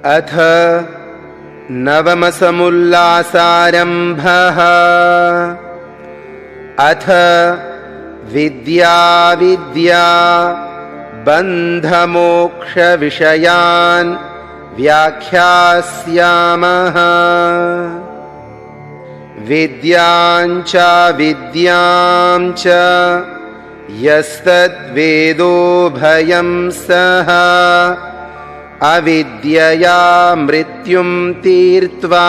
अथ नवमसमुल्लासारम्भः। अथ विद्या बन्धमोक्षविषयान् व्याख्यास्यामः। विद्याञ्च विद्यां च यस्तद्वेदो भयं सः अविद्यया मृत्युं तीर्त्वा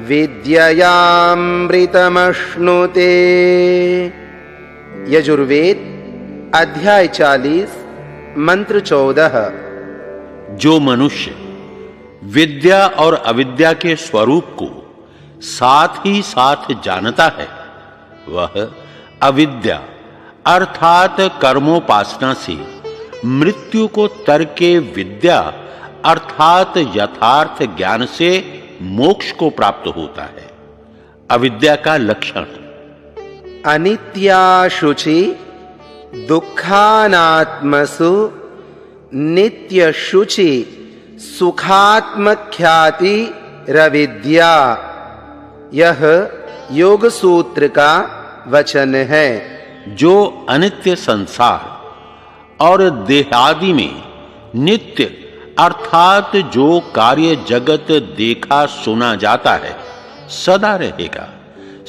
विद्ययामृतमश्नुते। यजुर्वेद अध्याय 40 मंत्र 14। जो मनुष्य विद्या और अविद्या के स्वरूप को साथ ही साथ जानता है, वह अविद्या अर्थात कर्मोपासना से मृत्यु को तरके विद्या अर्थात यथार्थ ज्ञान से मोक्ष को प्राप्त होता है। अविद्या का लक्षण: अनित्या शुचि दुःखानात्मसु नित्य शुचि सुखात्मख्याति रविद्या। यह योग सूत्र का वचन है। जो अनित्य संसार और देहादि में नित्य अर्थात जो कार्य जगत देखा सुना जाता है सदा रहेगा,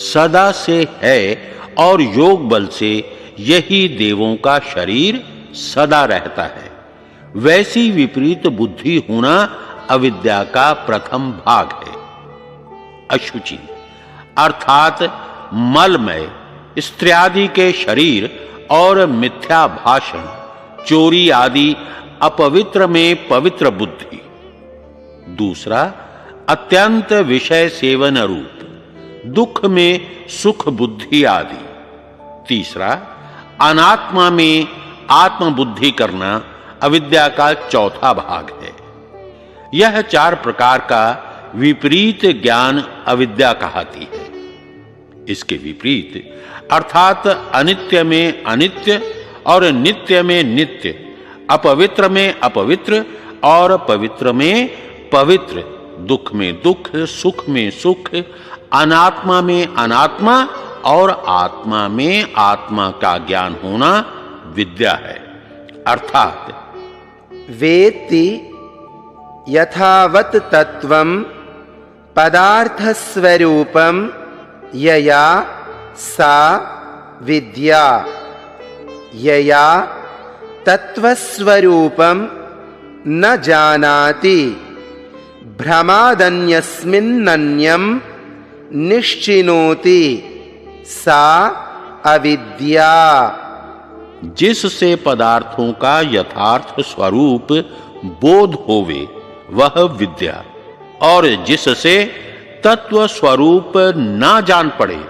सदा से है और योग बल से यही देवों का शरीर सदा रहता है, वैसी विपरीत बुद्धि होना अविद्या का प्रथम भाग है। अशुचि अर्थात मलमय स्त्रियादि के शरीर और मिथ्या भाषण, चोरी आदि अपवित्र में पवित्र बुद्धि। दूसरा, अत्यंत विषय सेवन रूप दुख में सुख बुद्धि आदि। तीसरा, अनात्मा में आत्मबुद्धि करना अविद्या का चौथा भाग है। यह 4 प्रकार का विपरीत ज्ञान अविद्या कहलाती है। इसके विपरीत अर्थात अनित्य में अनित्य और नित्य में नित्य, अपवित्र में अपवित्र और पवित्र में पवित्र, दुख में दुख, सुख में सुख, अनात्मा में अनात्मा और आत्मा में आत्मा का ज्ञान होना विद्या है। अर्थात वेत्ति यथावत् तत्वं पदार्थस्वरूपं यया सा विद्या। यया तत्वस्वरूपं न जानाति भ्रमादन्यस्मिन्नन्यं निश्चिनोति सा अविद्या। जिससे पदार्थों का यथार्थ स्वरूप बोध होवे वह विद्या, और जिससे तत्व स्वरूप ना जान पड़े,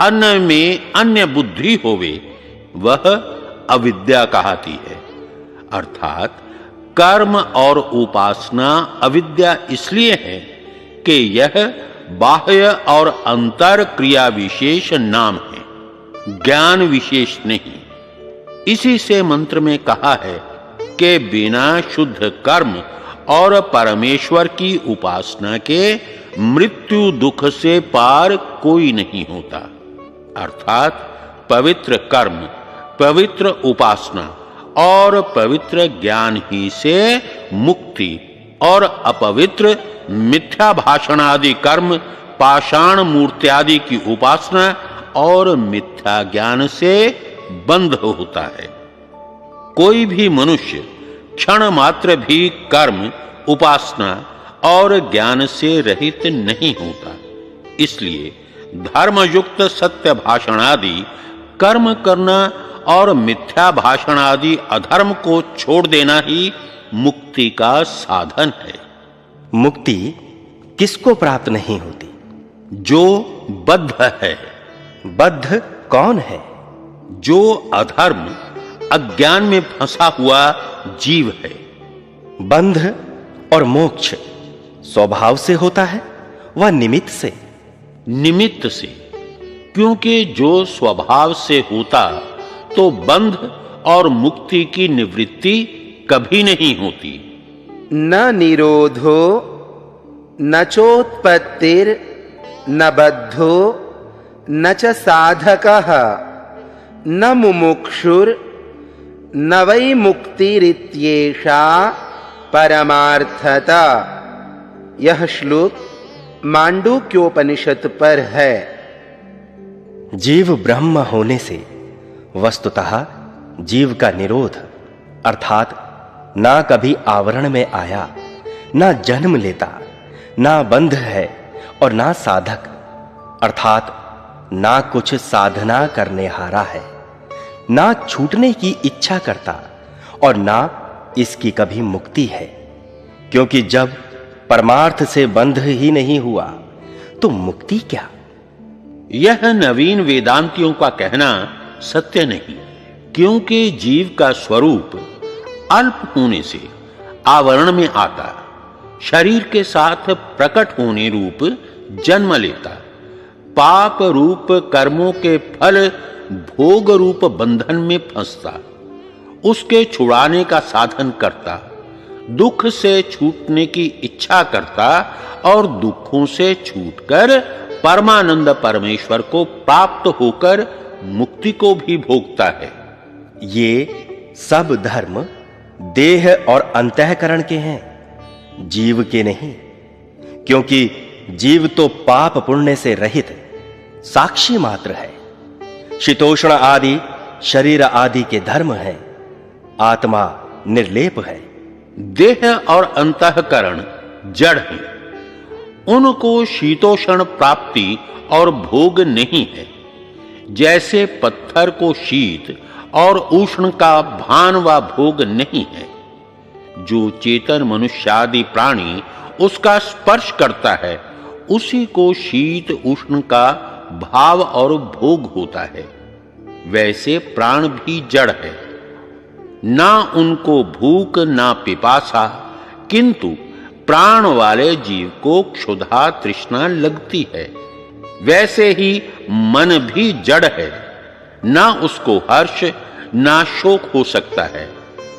अन्न में अन्य बुद्धि होवे, वह अविद्या कहलाती है। अर्थात कर्म और उपासना अविद्या इसलिए है कि यह बाह्य और अंतर क्रिया विशेष नाम है, ज्ञान विशेष नहीं। इसी से मंत्र में कहा है कि बिना शुद्ध कर्म और परमेश्वर की उपासना के मृत्यु दुख से पार कोई नहीं होता। अर्थात पवित्र कर्म, पवित्र उपासना और पवित्र ज्ञान ही से मुक्ति, और अपवित्र मिथ्या भाषण आदि कर्म, पाषाण मूर्ति आदि की उपासना और मिथ्या ज्ञान से बंध होता है। कोई भी मनुष्य क्षण मात्र भी कर्म, उपासना और ज्ञान से रहित नहीं होता। इसलिए धर्मयुक्त सत्य भाषण आदि कर्म करना और मिथ्या भाषण आदि अधर्म को छोड़ देना ही मुक्ति का साधन है। मुक्ति किसको प्राप्त नहीं होती? जो बद्ध है। बद्ध कौन है? जो अधर्म अज्ञान में फंसा हुआ जीव है। बंध और मोक्ष स्वभाव से होता है व निमित्त से? निमित्त से, क्योंकि जो स्वभाव से होता तो बंध और मुक्ति की निवृत्ति कभी नहीं होती। न निरोधो न चोत्पत्तिर न बद्धो न च साधकः न मुमुक्षुर न वै मुक्तिरित्येषा परमार्थता। यह श्लोक मांडूक्योपनिषद पर है। जीव ब्रह्म होने से वस्तुतः जीव का निरोध अर्थात ना कभी आवरण में आया, ना जन्म लेता, ना बंध है और ना साधक अर्थात ना कुछ साधना करने हारा है, ना छूटने की इच्छा करता और ना इसकी कभी मुक्ति है। क्योंकि जब परमार्थ से बंध ही नहीं हुआ तो मुक्ति क्या। यह नवीन वेदांतियों का कहना सत्य नहीं, क्योंकि जीव का स्वरूप अल्प होने से आवरण में आता, शरीर के साथ प्रकट होने रूप जन्म लेता, पाप रूप कर्मों के फल भोग रूप बंधन में फंसता, उसके छुड़ाने का साधन करता, दुख से छूटने की इच्छा करता और दुखों से छूटकर परमानंद परमेश्वर को प्राप्त होकर मुक्ति को भी भोगता है। ये सब धर्म देह और अंतःकरण के हैं, जीव के नहीं। क्योंकि जीव तो पाप पुण्य से रहित साक्षी मात्र है। शीतोष्ण आदि शरीर आदि के धर्म हैं, आत्मा निर्लेप है। देह और अंतःकरण जड़ हैं, उनको शीतोष्ण प्राप्ति और भोग नहीं है। जैसे पत्थर को शीत और उष्ण का भान व भोग नहीं है। जो चेतन मनुष्यादि प्राणी उसका स्पर्श करता है, उसी को शीत उष्ण का भाव और भोग होता है। वैसे प्राण भी जड़ है, ना उनको भूख ना पिपासा, किंतु प्राण वाले जीव को क्षुधा तृष्णा लगती है। वैसे ही मन भी जड़ है, ना उसको हर्ष ना शोक हो सकता है,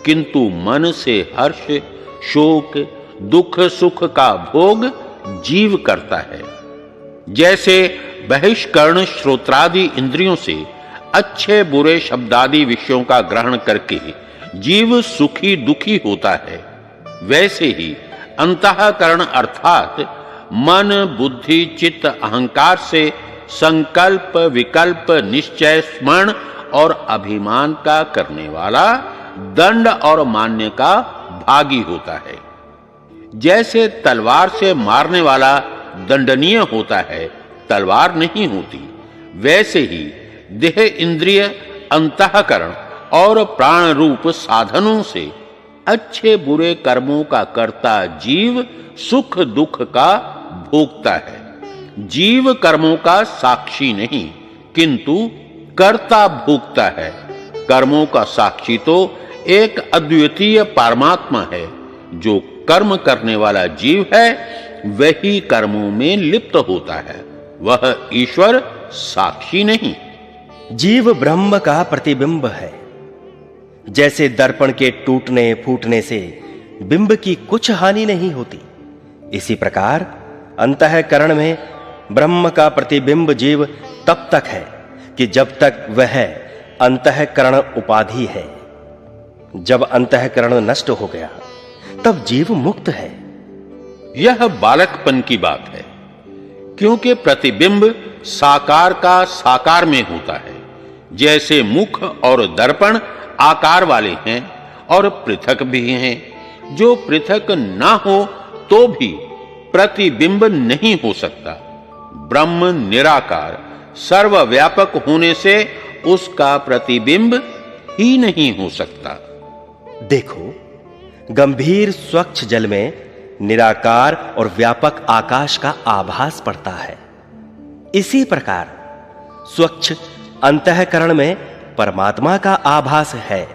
किंतु मन से हर्ष शोक दुख सुख का भोग जीव करता है। जैसे बहिष्करण श्रोत्रादि इंद्रियों से अच्छे बुरे शब्दादि विषयों का ग्रहण करके जीव सुखी दुखी होता है, वैसे ही अंतःकरण अर्थात मन बुद्धि चित्त अहंकार से संकल्प विकल्प निश्चय स्मरण और अभिमान का करने वाला दंड और मान्य का भागी होता है। जैसे तलवार से मारने वाला दंडनीय होता है, तलवार नहीं होती, वैसे ही देह इंद्रिय अंतःकरण और प्राण रूप साधनों से अच्छे बुरे कर्मों का कर्ता जीव सुख दुख का भोगता है। जीव कर्मों का साक्षी नहीं, किंतु कर्ता भोगता है। कर्मों का साक्षी तो एक अद्वितीय परमात्मा है। जो कर्म करने वाला जीव है वही कर्मों में लिप्त होता है, वह ईश्वर साक्षी नहीं। जीव ब्रह्म का प्रतिबिंब है। जैसे दर्पण के टूटने फूटने से बिंब की कुछ हानि नहीं होती, इसी प्रकार अंतःकरण में ब्रह्म का प्रतिबिंब जीव तब तक है कि जब तक वह अंतःकरण उपाधि है। जब अंतःकरण नष्ट हो गया तब जीव मुक्त है। यह बालकपन की बात है, क्योंकि प्रतिबिंब साकार का साकार में होता है। जैसे मुख और दर्पण आकार वाले हैं और पृथक भी हैं। जो पृथक ना हो तो भी प्रतिबिंब नहीं हो सकता। ब्रह्म निराकार सर्वव्यापक होने से उसका प्रतिबिंब ही नहीं हो सकता। देखो, गंभीर स्वच्छ जल में निराकार और व्यापक आकाश का आभास पड़ता है। इसी प्रकार स्वच्छ अंतःकरण में परमात्मा का आभास है,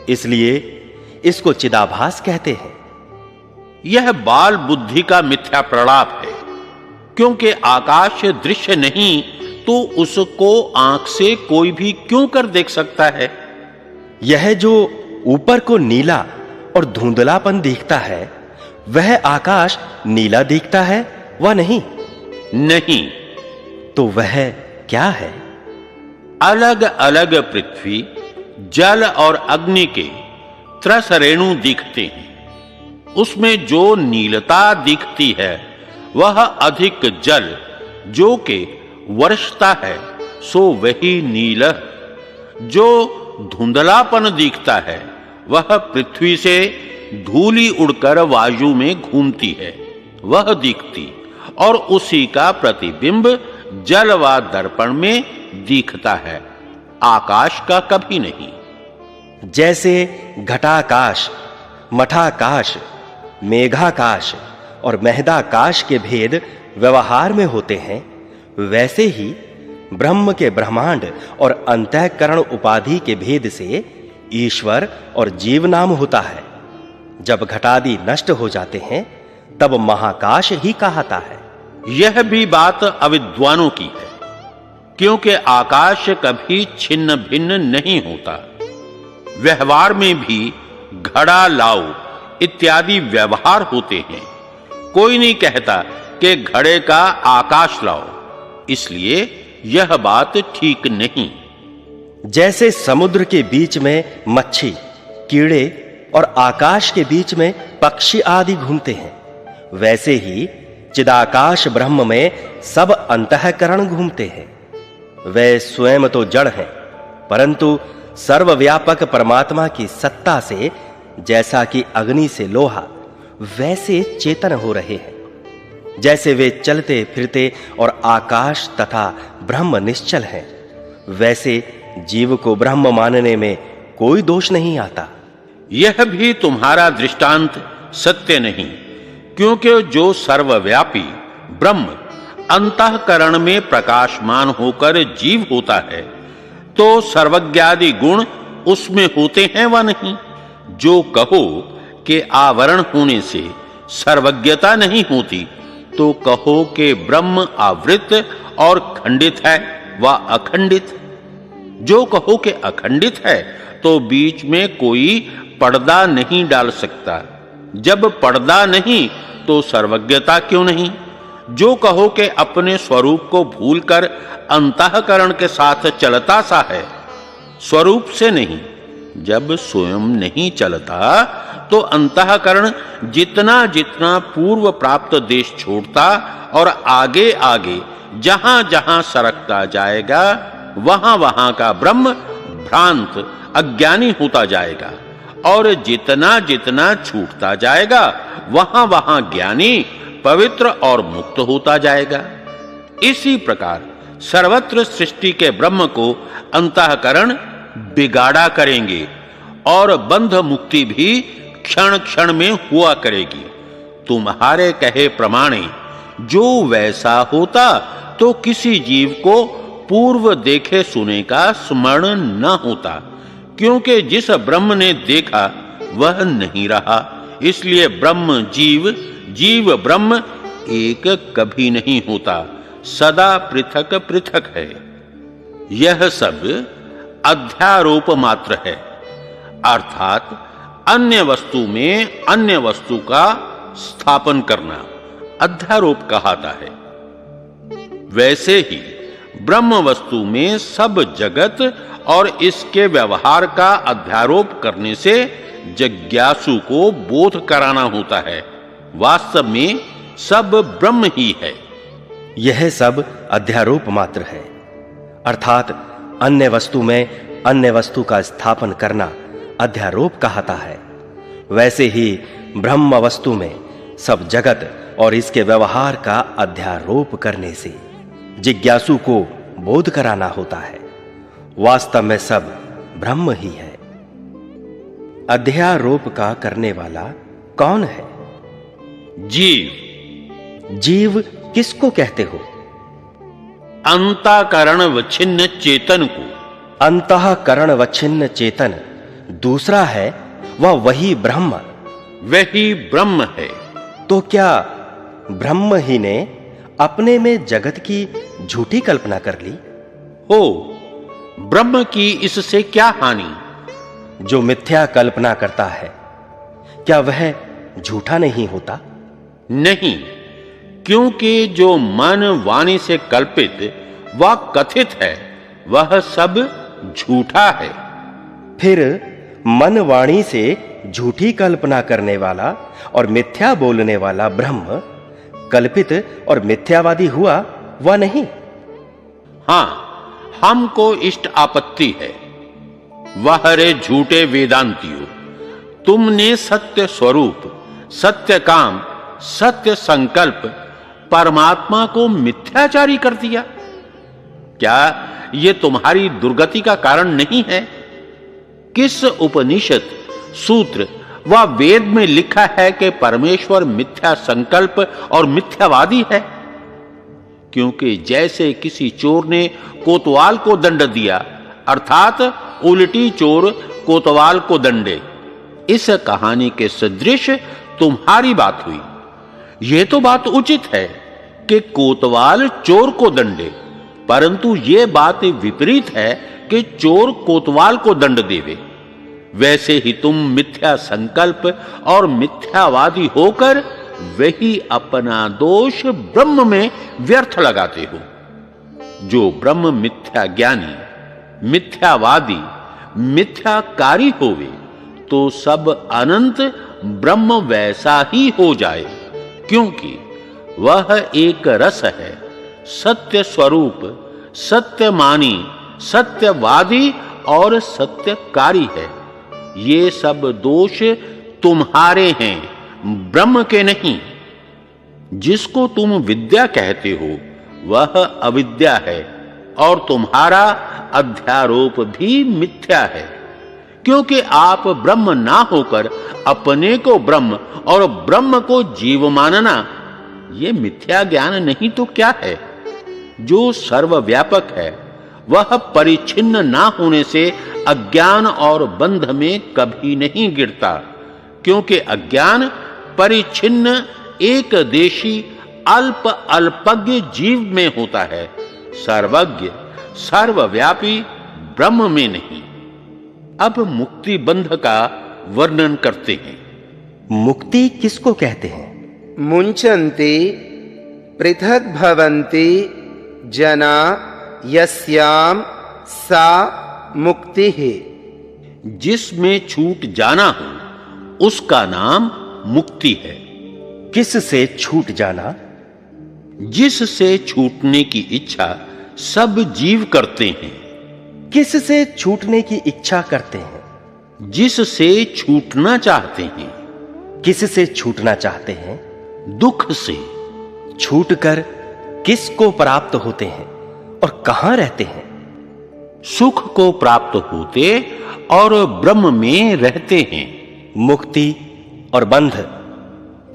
इसलिए इसको चिदाभास कहते हैं। यह बाल बुद्धि का मिथ्या प्रलाप है, क्योंकि आकाश दृश्य नहीं तो उसको आंख से कोई भी क्यों कर देख सकता है। यह जो ऊपर को नीला और धुंधलापन दिखता है, वह आकाश नीला दिखता है व नहीं? नहीं। तो वह क्या है? अलग अलग पृथ्वी, जल और अग्नि के त्रस रेणु दिखते हैं। उसमें जो नीलता दिखती है वह अधिक जल जो के वर्षता है सो वही नील। जो धुंधलापन दिखता है वह पृथ्वी से धूली उड़कर वायु में घूमती है, वह दिखती, और उसी का प्रतिबिंब जल व दर्पण में दिखता है, आकाश का कभी नहीं। जैसे घटाकाश, मठाकाश, मेघाकाश और महदाकाश के भेद व्यवहार में होते हैं, वैसे ही ब्रह्म के ब्रह्मांड और अंतःकरण उपाधि के भेद से ईश्वर और जीव नाम होता है। जब घटादि नष्ट हो जाते हैं तब महाकाश ही कहता है। यह भी बात अविद्वानों की है, क्योंकि आकाश कभी छिन्न भिन्न नहीं होता। व्यवहार में भी घड़ा लाओ इत्यादि व्यवहार होते हैं। कोई नहीं कहता कि घड़े का आकाश लाओ, इसलिए यह बात ठीक नहीं। जैसे समुद्र के बीच में मच्छी, कीड़े और आकाश के बीच में पक्षी आदि घूमते हैं, वैसे ही चिदाकाश ब्रह्म में सब अंतःकरण घूमते हैं। वे स्वयं तो जड़ हैं, परंतु सर्वव्यापक परमात्मा की सत्ता से जैसा कि अग्नि से लोहा, वैसे चेतन हो रहे हैं। जैसे वे चलते फिरते और आकाश तथा ब्रह्म निश्चल हैं, वैसे जीव को ब्रह्म मानने में कोई दोष नहीं आता। यह भी तुम्हारा दृष्टांत सत्य नहीं, क्योंकि जो सर्वव्यापी ब्रह्म अंतःकरण में प्रकाशमान होकर जीव होता है, तो सर्वज्ञादि गुण उसमें होते हैं व नहीं। जो कहो कि आवरण होने से सर्वज्ञता नहीं होती, तो कहो कि ब्रह्म आवृत और खंडित है व अखंडित। जो कहो कि अखंडित है तो बीच में कोई पर्दा नहीं डाल सकता। जब पर्दा नहीं तो सर्वज्ञता क्यों नहीं? जो कहो कि अपने स्वरूप को भूलकर अंतःकरण के साथ चलता सा है, स्वरूप से नहीं। जब स्वयं नहीं चलता तो अंतःकरण जितना जितना पूर्व प्राप्त देश छोड़ता और आगे आगे जहां जहां सरकता जाएगा, वहां वहां का ब्रह्म भ्रांत अज्ञानी होता जाएगा, और जितना जितना छूटता जाएगा वहां वहां ज्ञानी पवित्र और मुक्त होता जाएगा। इसी प्रकार सर्वत्र सृष्टि के ब्रह्म को अंतःकरण बिगाड़ा करेंगे, और बंध मुक्ति भी क्षण क्षण में हुआ करेगी। तुम्हारे कहे प्रमाणे जो वैसा होता तो किसी जीव को पूर्व देखे सुने का स्मरण न होता, क्योंकि जिस ब्रह्म ने देखा वह नहीं रहा। इसलिए ब्रह्म जीव, जीव ब्रह्म एक कभी नहीं होता, सदा पृथक पृथक है। यह सब अध्यारोप मात्र है, अर्थात अन्य वस्तु में अन्य वस्तु का स्थापन करना अध्यारोप कहलाता है। वैसे ही ब्रह्म वस्तु में सब जगत और इसके व्यवहार का अध्यारोप करने से जिज्ञासु को बोध कराना होता है। वास्तव में सब ब्रह्म ही है। यह सब अध्यारोप मात्र है, अर्थात अन्य वस्तु में अन्य वस्तु का स्थापन करना अध्यारोप कहता है। वैसे ही ब्रह्म वस्तु में सब जगत और इसके व्यवहार का अध्यारोप करने से जिज्ञासु को बोध कराना होता है। वास्तव में सब ब्रह्म ही है। अध्यारोप का करने वाला कौन है? जीव। जीव किसको कहते हो? अंतःकरण वच्छिन्न चेतन को। अंतःकरण वच्छिन्न चेतन दूसरा है, वह वही ब्रह्म। वही ब्रह्म है। तो क्या ब्रह्म ही ने अपने में जगत की झूठी कल्पना कर ली? हो, ब्रह्म की इससे क्या हानि? जो मिथ्या कल्पना करता है क्या वह झूठा नहीं होता? नहीं, क्योंकि जो मन वाणी से कल्पित व कथित है वह सब झूठा है। फिर मन वाणी से झूठी कल्पना करने वाला और मिथ्या बोलने वाला ब्रह्म कल्पित और मिथ्यावादी हुआ व नहीं? हां, हमको इष्ट आपत्ति है। वह रे झूठे वेदांतियों, तुमने सत्य स्वरूप, सत्य काम, सत्य संकल्प परमात्मा को मिथ्याचारी कर दिया। क्या यह तुम्हारी दुर्गति का कारण नहीं है? किस उपनिषद, सूत्र व वेद में लिखा है कि परमेश्वर मिथ्या संकल्प और मिथ्यावादी है? क्योंकि जैसे किसी चोर ने कोतवाल को दंड दिया, अर्थात उल्टी चोर कोतवाल को दंडे, इस कहानी के सदृश तुम्हारी बात हुई। यह तो बात उचित है कि कोतवाल चोर को दंडे, परंतु यह बात विपरीत है कि चोर कोतवाल को दंड देवे। वैसे ही तुम मिथ्या संकल्प और मिथ्यावादी होकर वही अपना दोष ब्रह्म में व्यर्थ लगाते हो। जो ब्रह्म मिथ्या ज्ञानी, मिथ्यावादी, मिथ्याकारी होवे तो सब अनंत ब्रह्म वैसा ही हो जाए, क्योंकि वह एक रस है, सत्य स्वरूप, सत्यमानी, सत्यवादी और सत्यकारी है। ये सब दोष तुम्हारे हैं, ब्रह्म के नहीं। जिसको तुम विद्या कहते हो वह अविद्या है और तुम्हारा अध्यारोप भी मिथ्या है, क्योंकि आप ब्रह्म ना होकर अपने को ब्रह्म और ब्रह्म को जीव मानना, यह मिथ्या ज्ञान नहीं तो क्या है? जो सर्वव्यापक है वह परिच्छिन्न ना होने से अज्ञान और बंध में कभी नहीं गिरता, क्योंकि अज्ञान परिच्छिन्न एक देशी अल्प अल्पज्ञ जीव में होता है, सर्वज्ञ सर्वव्यापी ब्रह्म में नहीं। अब मुक्ति बंध का वर्णन करते हैं। मुक्ति किसको कहते हैं? मुंचन्ति पृथक भवन्ति जना यस्याम सा मुक्ति है। जिसमें छूट जाना हो उसका नाम मुक्ति है। किस से छूट जाना? जिससे छूटने की इच्छा सब जीव करते हैं। किस से छूटने की इच्छा करते हैं? जिससे छूटना चाहते हैं। किस से छूटना चाहते हैं? दुख से। छूटकर किसको प्राप्त होते हैं और कहां रहते हैं? सुख को प्राप्त होते और ब्रह्म में रहते हैं। मुक्ति और बंध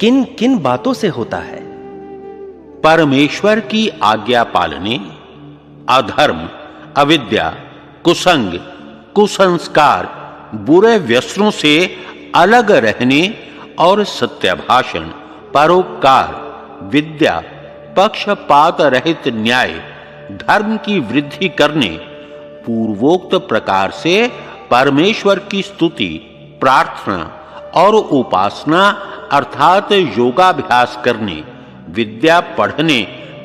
किन किन बातों से होता है? परमेश्वर की आज्ञा पालने, अधर्म, अविद्या, कुसंग, कुसंस्कार, बुरे व्यसनों से अलग रहने और सत्यभाषण, परोपकार, विद्या, पक्षपात रहित न्याय, धर्म की वृद्धि करने, पूर्वोक्त प्रकार से परमेश्वर की स्तुति, प्रार्थना और उपासना अर्थात योगाभ्यास करने, विद्या पढ़ने,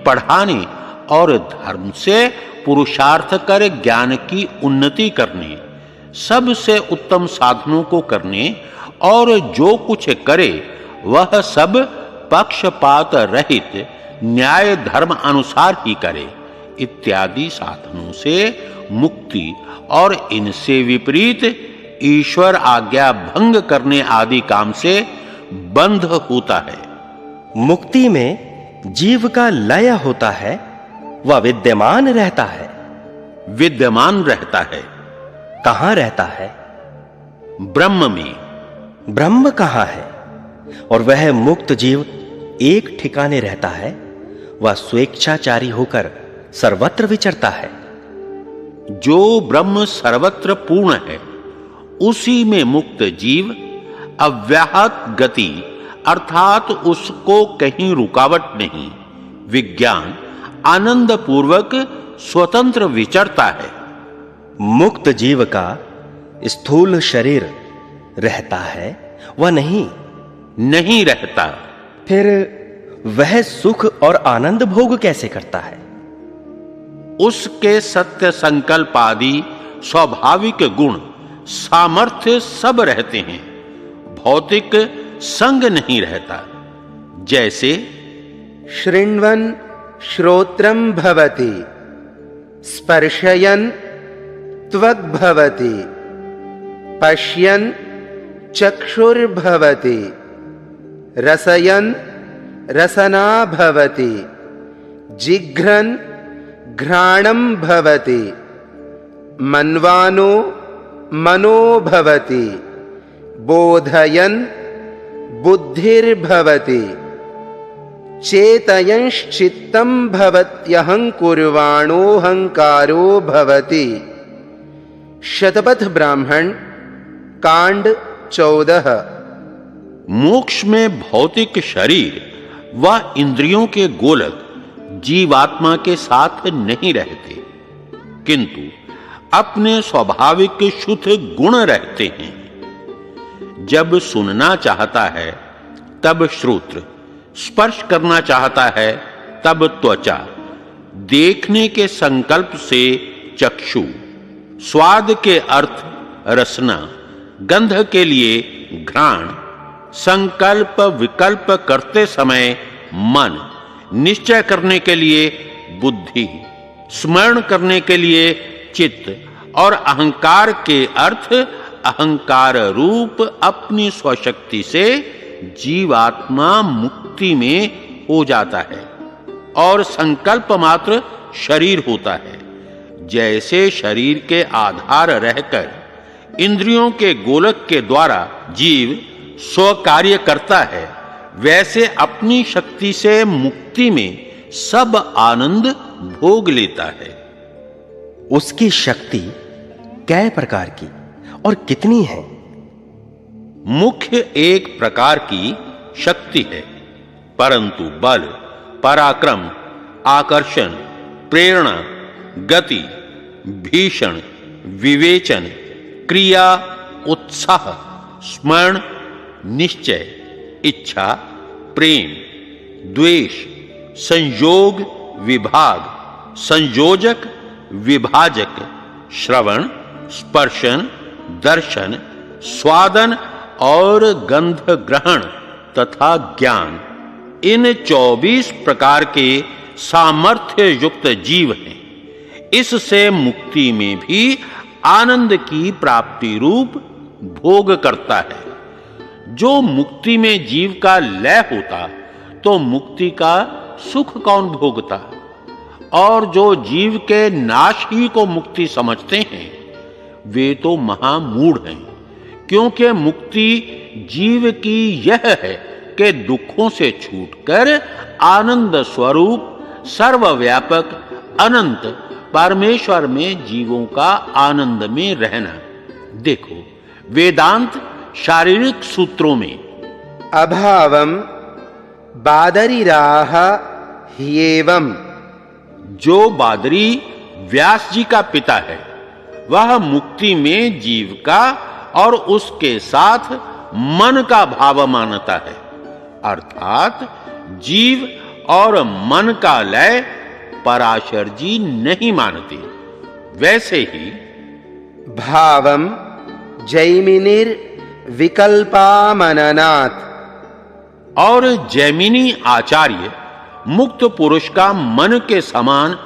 पढ़ाने और धर्म से पुरुषार्थ कर ज्ञान की उन्नति करने, सबसे उत्तम साधनों को करने और जो कुछ करे वह सब पक्षपात रहित न्याय धर्म अनुसार ही करे, इत्यादि साधनों से मुक्ति और इनसे विपरीत ईश्वर आज्ञा भंग करने आदि काम से बंध होता है। मुक्ति में जीव का लय होता है, वह विद्यमान रहता है। विद्यमान रहता है। कहां रहता है? ब्रह्म में। ब्रह्म कहां है? और वह मुक्त जीव एक ठिकाने रहता है, वह स्वेच्छाचारी होकर सर्वत्र विचरता है। जो ब्रह्म सर्वत्र पूर्ण है उसी में मुक्त जीव अव्याहत गति अर्थात उसको कहीं रुकावट नहीं, विज्ञान आनंद पूर्वक स्वतंत्र विचरता है। मुक्त जीव का स्थूल शरीर रहता है वह नहीं रहता। फिर वह सुख और आनंद भोग कैसे करता है? उसके सत्य संकल्प आदि स्वाभाविक गुण सामर्थ्य सब रहते हैं, भौतिक संग नहीं रहता। जैसे शृण्वन् श्रोत्रं भवति, स्पर्शयन् त्वक् भवति, पश्यन् चक्षुर्भवति, रसयन् रसना भवति, जिघ्रन् घ्राणं भवति, मन्वानो मनो भवति, बोधयन् बुद्धिर्भवति, चेतयंश्चित्तं भवत्यहंकुर्वाणोऽहंकारो भवति। शतपथ ब्राह्मण कांड 14। मोक्ष में भौतिक शरीर व इंद्रियों के गोलक जीवात्मा के साथ नहीं रहते, किंतु अपने स्वाभाविक शुद्ध गुण रहते हैं। जब सुनना चाहता है तब श्रोत्र, स्पर्श करना चाहता है तब त्वचा, देखने के संकल्प से चक्षु, स्वाद के अर्थ रसना, गंध के लिए घ्राण, संकल्प विकल्प करते समय मन, निश्चय करने के लिए बुद्धि, स्मरण करने के लिए चित्त और अहंकार के अर्थ अहंकार रूप अपनी स्वशक्ति से जीवात्मा मुक्ति में हो जाता है और संकल्प मात्र शरीर होता है। जैसे शरीर के आधार रहकर इंद्रियों के गोलक के द्वारा जीव स्वकार्य करता है, वैसे अपनी शक्ति से मुक्ति में सब आनंद भोग लेता है। उसकी शक्ति कै प्रकार की और कितनी है? मुख्य एक प्रकार की शक्ति है, परंतु बल, पराक्रम, आकर्षण, प्रेरणा, गति, भीषण, विवेचन, क्रिया, उत्साह, स्मरण, निश्चय, इच्छा, प्रेम, द्वेष, संयोग, विभाग, संयोजक, विभाजक, श्रवण, स्पर्शन, दर्शन, स्वादन और गंध ग्रहण तथा ज्ञान, इन 24 प्रकार के सामर्थ्य युक्त जीव हैं। इससे मुक्ति में भी आनंद की प्राप्ति रूप भोग करता है। जो मुक्ति में जीव का लय होता तो मुक्ति का सुख कौन भोगता? और जो जीव के नाश ही को मुक्ति समझते हैं वे तो महामूढ़ हैं, क्योंकि मुक्ति जीव की यह है कि दुखों से छूटकर आनंद स्वरूप सर्वव्यापक अनंत परमेश्वर में जीवों का आनंद में रहना। देखो वेदांत शारीरिक सूत्रों में अभावम बादरीराह ह्येवम्, जो बादरी व्यास जी का पिता है वह मुक्ति में जीव का और उसके साथ मन का भाव मानता है, अर्थात जीव और मन का लय पराशर जी नहीं मानते। वैसे ही भावम जैमिनिर विकल्पामननात्, और जैमिनी आचार्य मुक्त पुरुष का मन के समान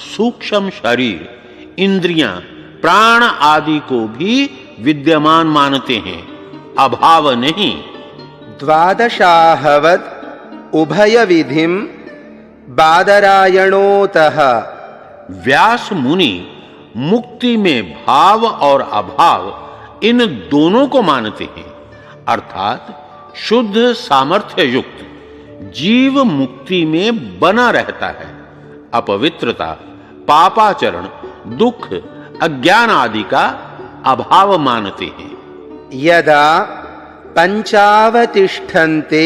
सूक्ष्म शरीर, इंद्रियां, प्राण आदि को भी विद्यमान मानते हैं, अभाव नहीं। द्वादशाहवत् उभय विधिम बादरायणोतः, व्यास मुनि मुक्ति में भाव और अभाव इन दोनों को मानते हैं, अर्थात शुद्ध सामर्थ्य युक्त जीव मुक्ति में बना रहता है, अपवित्रता, पापाचरण, दुख, अज्ञान आदि का अभाव मानते हैं। यदा पंचावतिष्ठन्ते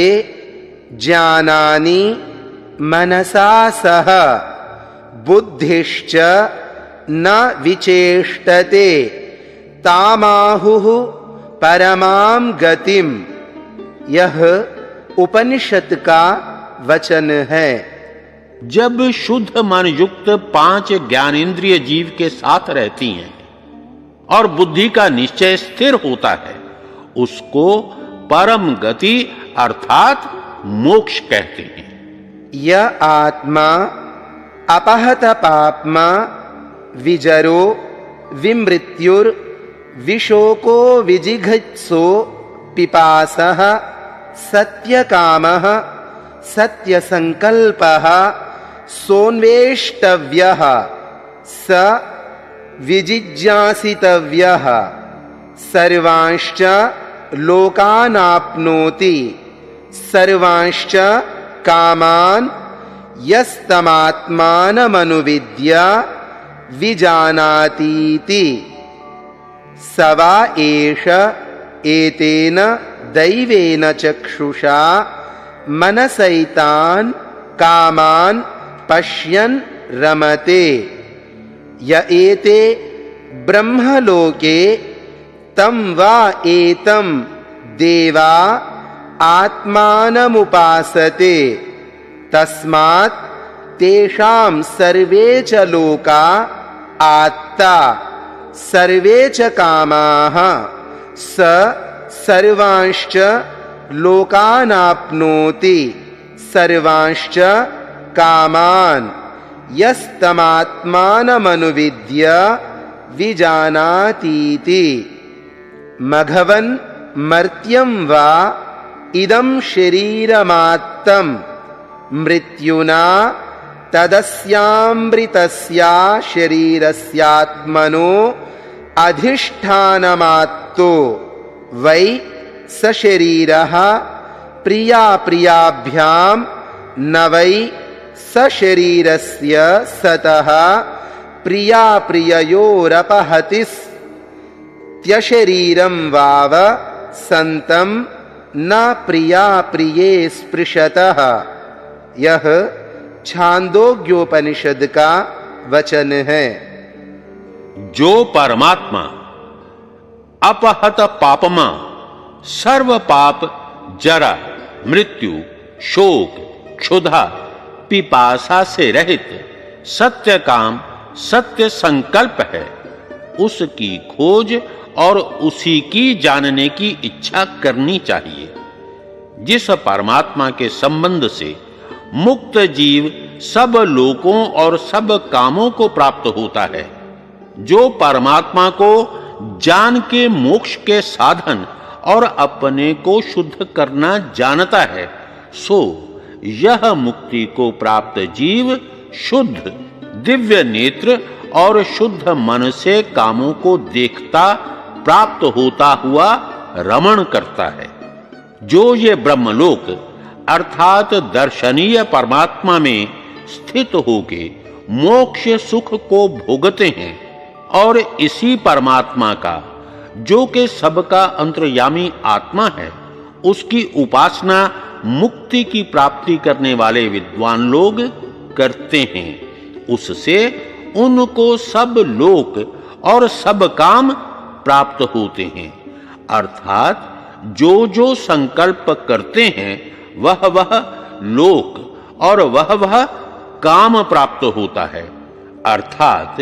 ज्ञानानि मनसा सह बुद्धिश्च न विचेष्टते तामाहुः परमां गतिम् यह उपनिषद का वचन है। जब शुद्ध मन युक्त 5 ज्ञानेंद्रिय जीव के साथ रहती हैं और बुद्धि का निश्चय स्थिर होता है, उसको परम गति अर्थात मोक्ष कहते हैं। यह आत्मा अपहत पाप्मा विजरो विमृत्युर विशोको विजिघत्सो पिपासः सत्यकामः सत्यसंकल्पः सोन्वेष्टव्यः स विजिज्ञासितव्यः सर्वांश्च लोकानाप्नोति सर्वांश्च कामान् यस्तमात्मानमनुविद्य विजानातीति स वा एष एतेन दैवेन चक्षुषा मनसैतान् कामान् पश्यन् रमते। य एते ब्रह्मलोके तं वा एतं देवा आत्मानमुपासते तस्मात् तेषां सर्वे च लोका आत्ता सर्वे च कामाः स सर्वांश्च लोकानाप्नोति सर्वांश्च कामान् यस्तमात्मानमनुविद्य विजानातीति। मघवन् मर्त्यं वा इदं शरीरमात्तं मृत्युना तदस्यामृतस्या शरीरस्यात्मनो अधिष्ठानमात्तो वै स शरीरः प्रिया प्रियाभ्यां न वै स शरीरस्य सतः प्रिया प्रिययोरपहतिस् त्यशरीरं वाव संतं न प्रिया प्रिये स्पृशतः। यह छांदोग्योपनिषद का वचन है। जो परमात्मा अपहत पापमा सर्व पाप जरा मृत्यु शोक क्षुधा पिपासा से रहित सत्य काम सत्य संकल्प है, उसकी खोज और उसी की जानने की इच्छा करनी चाहिए। जिस परमात्मा के संबंध से मुक्त जीव सब लोकों और सब कामों को प्राप्त होता है, जो परमात्मा को जान के मोक्ष के साधन और अपने को शुद्ध करना जानता है, सो यह मुक्ति को प्राप्त जीव शुद्ध दिव्य नेत्र और शुद्ध मन से कामों को देखता प्राप्त होता हुआ रमण करता है। जो ये ब्रह्मलोक अर्थात दर्शनीय परमात्मा में स्थित होके मोक्ष सुख को भोगते हैं और इसी परमात्मा का जो कि सबका अंतर्यामी आत्मा है, उसकी उपासना मुक्ति की प्राप्ति करने वाले विद्वान लोग करते हैं, उससे उनको सब लोक और सब काम प्राप्त होते हैं। अर्थात जो जो संकल्प करते हैं वह वह लोक और वह वह काम प्राप्त होता है। अर्थात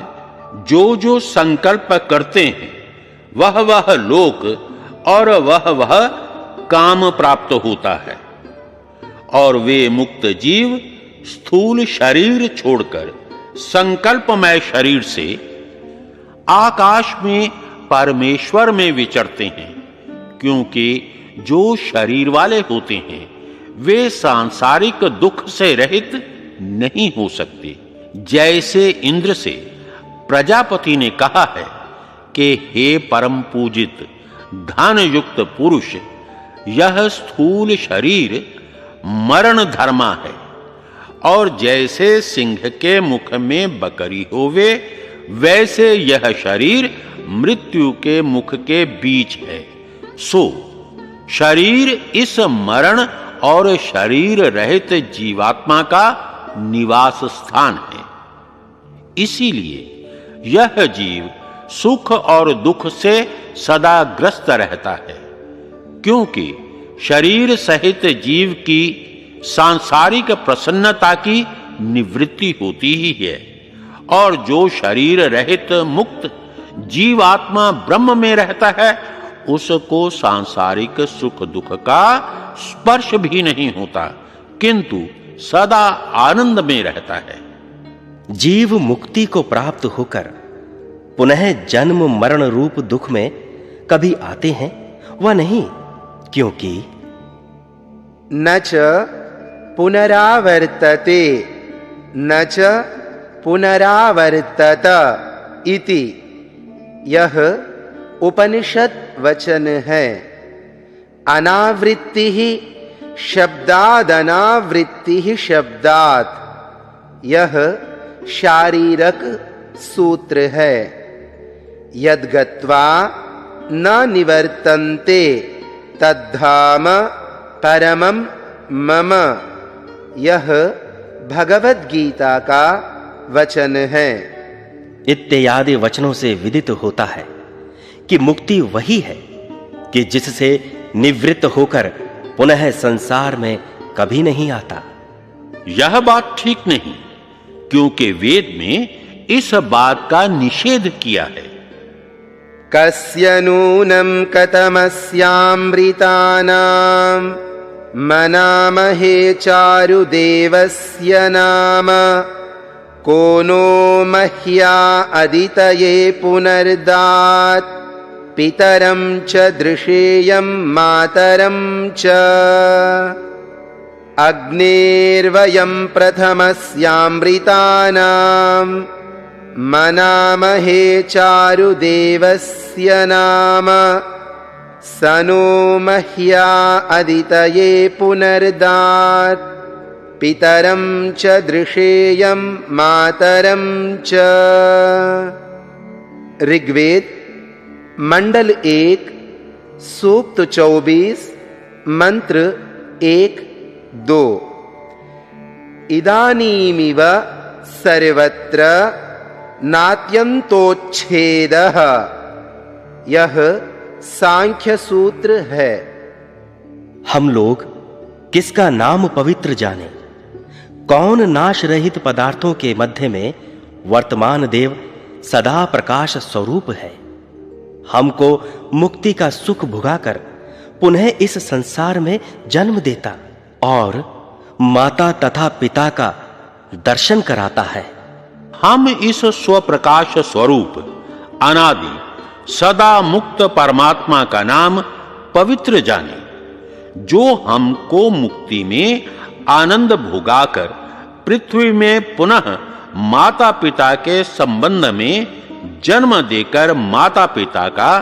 जो जो संकल्प करते हैं वह वह लोक और वह वह काम प्राप्त होता है। और वे मुक्त जीव स्थूल शरीर छोड़कर संकल्पमय शरीर से आकाश में परमेश्वर में विचरते हैं, क्योंकि जो शरीर वाले होते हैं वे सांसारिक दुख से रहित नहीं हो सकते। जैसे इंद्र से प्रजापति ने कहा है कि हे परम पूजित धन युक्त पुरुष, यह स्थूल शरीर मरण धर्मा है, और जैसे सिंह के मुख में बकरी होवे वैसे यह शरीर मृत्यु के मुख के बीच है। सो शरीर इस मरण और शरीर रहित जीवात्मा का निवास स्थान है। इसीलिए यह जीव सुख और दुख से सदा ग्रस्त रहता है, क्योंकि शरीर सहित जीव की सांसारिक प्रसन्नता की निवृत्ति होती ही है, और जो शरीर रहित मुक्त जीवात्मा ब्रह्म में रहता है उसको सांसारिक सुख दुख का स्पर्श भी नहीं होता, किंतु सदा आनंद में रहता है। जीव मुक्ति को प्राप्त होकर पुनः जन्म मरण रूप दुख में कभी आते हैं वह नहीं, क्योंकि न च पुनरावर्तते न च पुनरावर्तत इति यह उपनिषद वचन है। अनावृत्ति ही शब्दाद अनावृत्ति ही शब्दात, यह शारीरक सूत्र है। यद्गत्वा न निवर्तन्ते तद्धाम परमं मम, यह भगवद गीता का वचन है। इत्यादि वचनों से विदित होता है कि मुक्ति वही है कि जिससे निवृत्त होकर पुनः संसार में कभी नहीं आता। यह बात ठीक नहीं, क्योंकि वेद में इस बात का निषेध किया है। कस्य नूनं कतमस्यामृतानां मनामहे चारुदेवस्य नाम, को नो मह्या अदितये पुनर्दात्, पितरं च दृशेयं मातरं च। अग्नेर्वयं प्रथमस्यामृतानां मनामहे चारुदेवस्य नाम, स नो मह्या अदितये पुनर्दात्, पितरं च दृशेयं मातरं च। ऋग्वेद मंडल 1 सूक्त 24 मंत्र 1-2। इदानीमिव सर्वत्र नात्यन्तोच्छेदः, यह सांख्य सूत्र है। हम लोग किसका नाम पवित्र जाने? कौन नाश रहित पदार्थों के मध्य में वर्तमान देव सदा प्रकाश स्वरूप है। हमको मुक्ति का सुख भुगाकर पुनः इस संसार में जन्म देता और माता तथा पिता का दर्शन कराता है। हम इस स्वप्रकाश स्वरूप अनादि सदा मुक्त परमात्मा का नाम पवित्र जाने, जो हमको मुक्ति में आनंद भोगाकर पृथ्वी में पुनः माता पिता के संबंध में जन्म देकर माता पिता का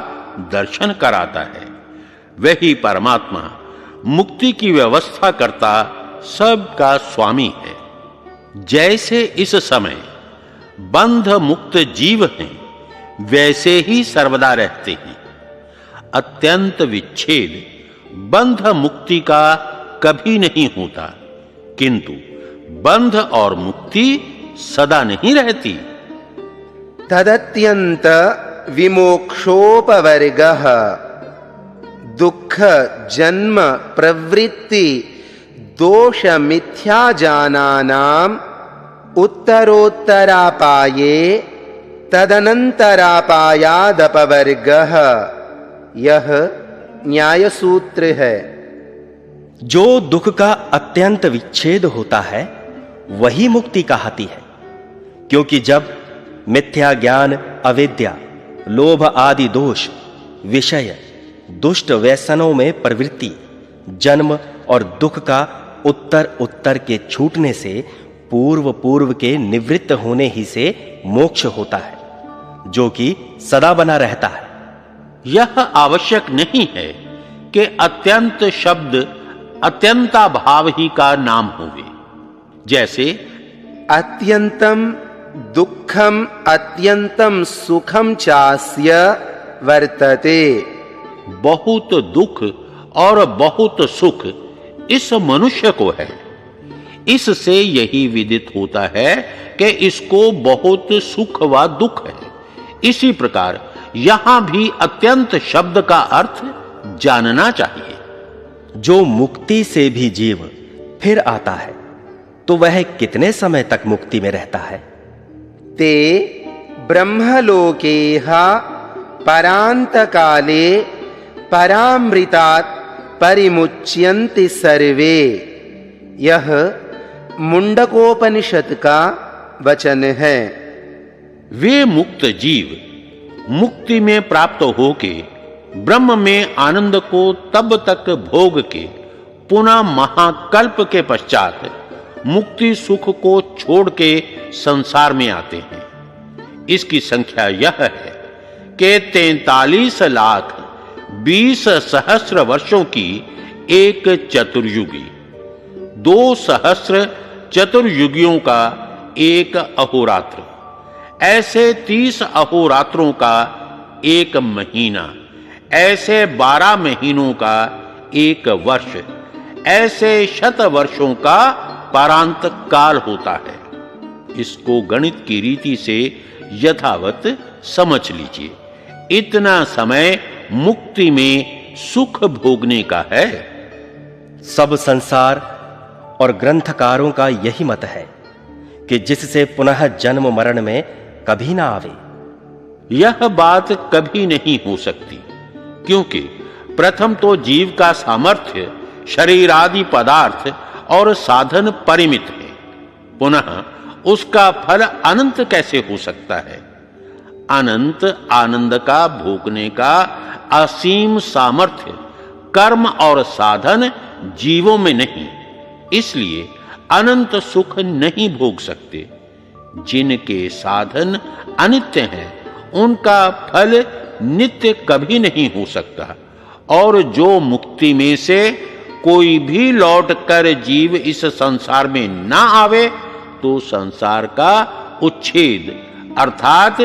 दर्शन कराता है। वही परमात्मा मुक्ति की व्यवस्था करता सबका स्वामी है। जैसे इस समय बंध मुक्त जीव हैं, वैसे ही सर्वदा रहते हैं। अत्यंत विच्छेद बंध मुक्ति का कभी नहीं होता, किंतु बंध और मुक्ति सदा नहीं रहती। तदत्यंत विमोक्षोपवर्गः दुःख जन्म प्रवृत्ति दोष मिथ्याजानानाम् उत्तरोत्तरापाये तदनंतरापायादपवर्गः, यह न्याय सूत्र है। जो दुख का अत्यंत विच्छेद होता है वही मुक्ति कहती है, क्योंकि जब मिथ्या ज्ञान अविद्या लोभ आदि दोष विषय दुष्ट व्यसनों में प्रवृत्ति जन्म और दुख का उत्तर उत्तर के छूटने से पूर्व के निवृत्त होने ही से मोक्ष होता है, जो कि सदा बना रहता है। यह आवश्यक नहीं है कि अत्यंत शब्द अत्यंता भाव ही का नाम होवे। जैसे अत्यंतम दुःखम अत्यंतम सुखम चास्य वर्तते, बहुत दुख और बहुत सुख इस मनुष्य को है। इससे यही विदित होता है कि इसको बहुत सुख व दुख है। इसी प्रकार यहां भी अत्यंत शब्द का अर्थ जानना चाहिए। जो मुक्ति से भी जीव फिर आता है, तो वह कितने समय तक मुक्ति में रहता है? ते ब्रह्मलोकेह परान्तकाले परामृतात् परिमुच्यन्ति सर्वे। यह मुंडकोपनिषद का वचन है। वे मुक्त जीव मुक्ति में प्राप्त होके ब्रह्म में आनंद को तब तक भोग के पुनः महाकल्प के पश्चात मुक्ति सुख को छोड़ के संसार में आते हैं। इसकी संख्या यह है कि 43,20,000 वर्षों की एक चतुर्युगी, 2,000 चतुर्युगियों का एक अहोरात्र, ऐसे 30 अहोरात्रों का एक महीना, ऐसे 12 महीनों का एक वर्ष, ऐसे 100 वर्षों का परांत काल होता है। इसको गणित की रीति से यथावत समझ लीजिए। इतना समय मुक्ति में सुख भोगने का है। सब संसार और ग्रंथकारों का यही मत है कि जिससे पुनः जन्म मरण में कभी ना आवे। यह बात कभी नहीं हो सकती, क्योंकि प्रथम तो जीव का सामर्थ्य शरीर आदि पदार्थ और साधन परिमित है। पुनः उसका फल अनंत कैसे हो सकता है? अनंत आनंद का भोगने का असीम सामर्थ्य कर्म और साधन जीवों में नहीं, इसलिए अनंत सुख नहीं भोग सकते। जिनके साधन अनित्य हैं, उनका फल नित्य कभी नहीं हो सकता। और जो मुक्ति में से कोई भी लौट कर जीव इस संसार में ना आवे, तो संसार का उच्छेद अर्थात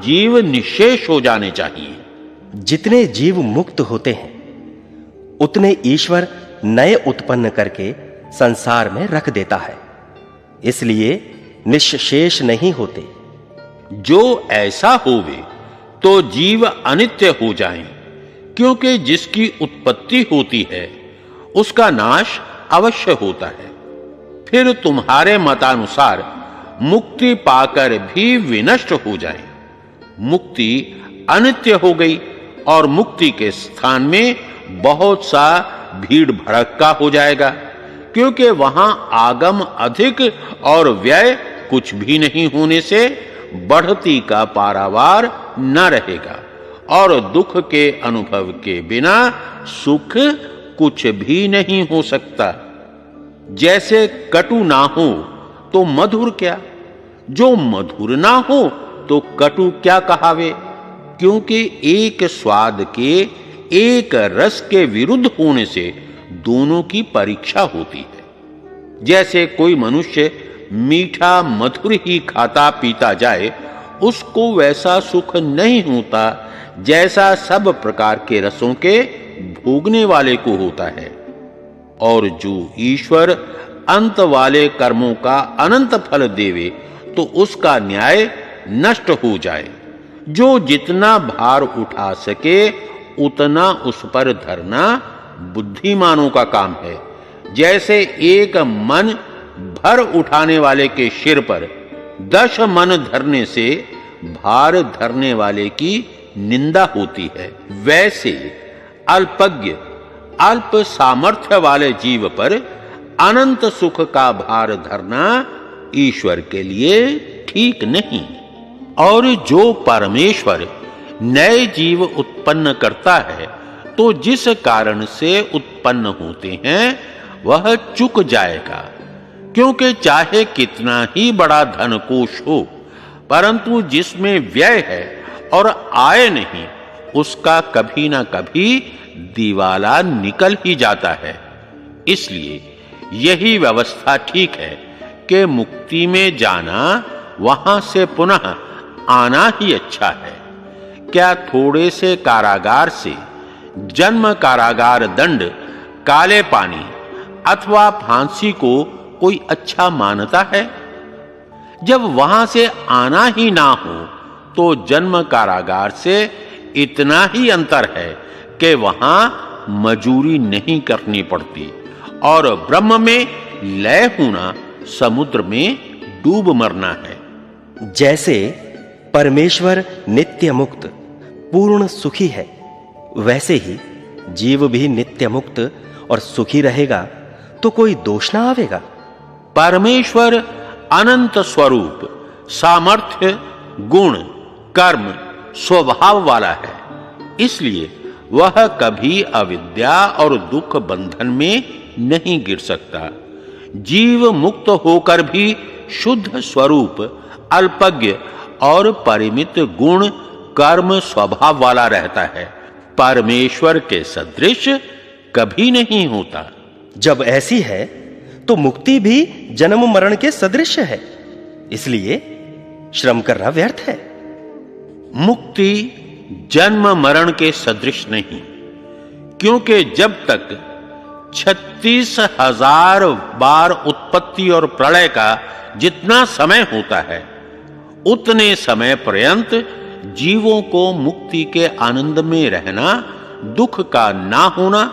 जीव निशेष हो जाने चाहिए। जितने जीव मुक्त होते हैं, उतने ईश्वर नए उत्पन्न करके संसार में रख देता है, इसलिए निश्शेष नहीं होते। जो ऐसा होवे तो जीव अनित्य हो जाएं, क्योंकि जिसकी उत्पत्ति होती है उसका नाश अवश्य होता है। फिर तुम्हारे मतानुसार मुक्ति पाकर भी विनष्ट हो जाए। मुक्ति अनित्य हो गई और मुक्ति के स्थान में बहुत सा भीड़ भड़क्का हो जाएगा, क्योंकि वहां आगम अधिक और व्यय कुछ भी नहीं होने से बढ़ती का पारावार न रहेगा, और दुख के अनुभव के बिना सुख कुछ भी नहीं हो सकता। जैसे कटु ना हो तो मधुर क्या, जो मधुर ना हो तो कटु क्या कहावे, क्योंकि एक स्वाद के एक रस के विरुद्ध होने से दोनों की परीक्षा होती है। जैसे कोई मनुष्य मीठा मधुर ही खाता पीता जाए, उसको वैसा सुख नहीं होता जैसा सब प्रकार के रसों के भोगने वाले को होता है। और जो ईश्वर अंत वाले कर्मों का अनंत फल देवे, तो उसका न्याय नष्ट हो जाए। जो जितना भार उठा सके उतना उस पर धरना बुद्धिमानों का काम है। जैसे एक मन भर उठाने वाले के सिर पर 10 मन धरने से भार धरने वाले की निंदा होती है, वैसे अल्पज्ञ अल्प सामर्थ्य वाले जीव पर अनंत सुख का भार धरना ईश्वर के लिए ठीक नहीं। और जो परमेश्वर नए जीव उत्पन्न करता है, तो जिस कारण से उत्पन्न होते हैं वह चुक जाएगा, क्योंकि चाहे कितना ही बड़ा धनकोश हो, परंतु जिसमें व्यय है और आय नहीं, उसका कभी ना कभी दिवाला निकल ही जाता है। इसलिए यही व्यवस्था ठीक है कि मुक्ति में जाना, वहां से पुनः आना ही अच्छा है। क्या थोड़े से कारागार से जन्म कारागार दंड, काले पानी अथवा फांसी को कोई अच्छा मानता है? जब वहां से आना ही ना हो, तो जन्म कारागार से इतना ही अंतर है कि वहां मजूरी नहीं करनी पड़ती और ब्रह्म में लय होना समुद्र में डूब मरना है। जैसे परमेश्वर नित्य मुक्त पूर्ण सुखी है, वैसे ही जीव भी नित्य मुक्त और सुखी रहेगा तो कोई दोष ना आवेगा। परमेश्वर अनंत स्वरूप, सामर्थ्य, गुण, कर्म, स्वभाव वाला है, इसलिए वह कभी अविद्या और दुख बंधन में नहीं गिर सकता। जीव मुक्त होकर भी शुद्ध स्वरूप, अल्पज्ञ और परिमित गुण, कर्म, स्वभाव वाला रहता है। परमेश्वर के सदृश कभी नहीं होता। जब ऐसी है तो मुक्ति भी जन्म मरण के सदृश है, इसलिए श्रम करना व्यर्थ है। मुक्ति जन्म मरण के सदृश नहीं, क्योंकि जब तक 36,000 बार उत्पत्ति और प्रलय का जितना समय होता है, उतने समय पर्यंत जीवों को मुक्ति के आनंद में रहना, दुख का ना होना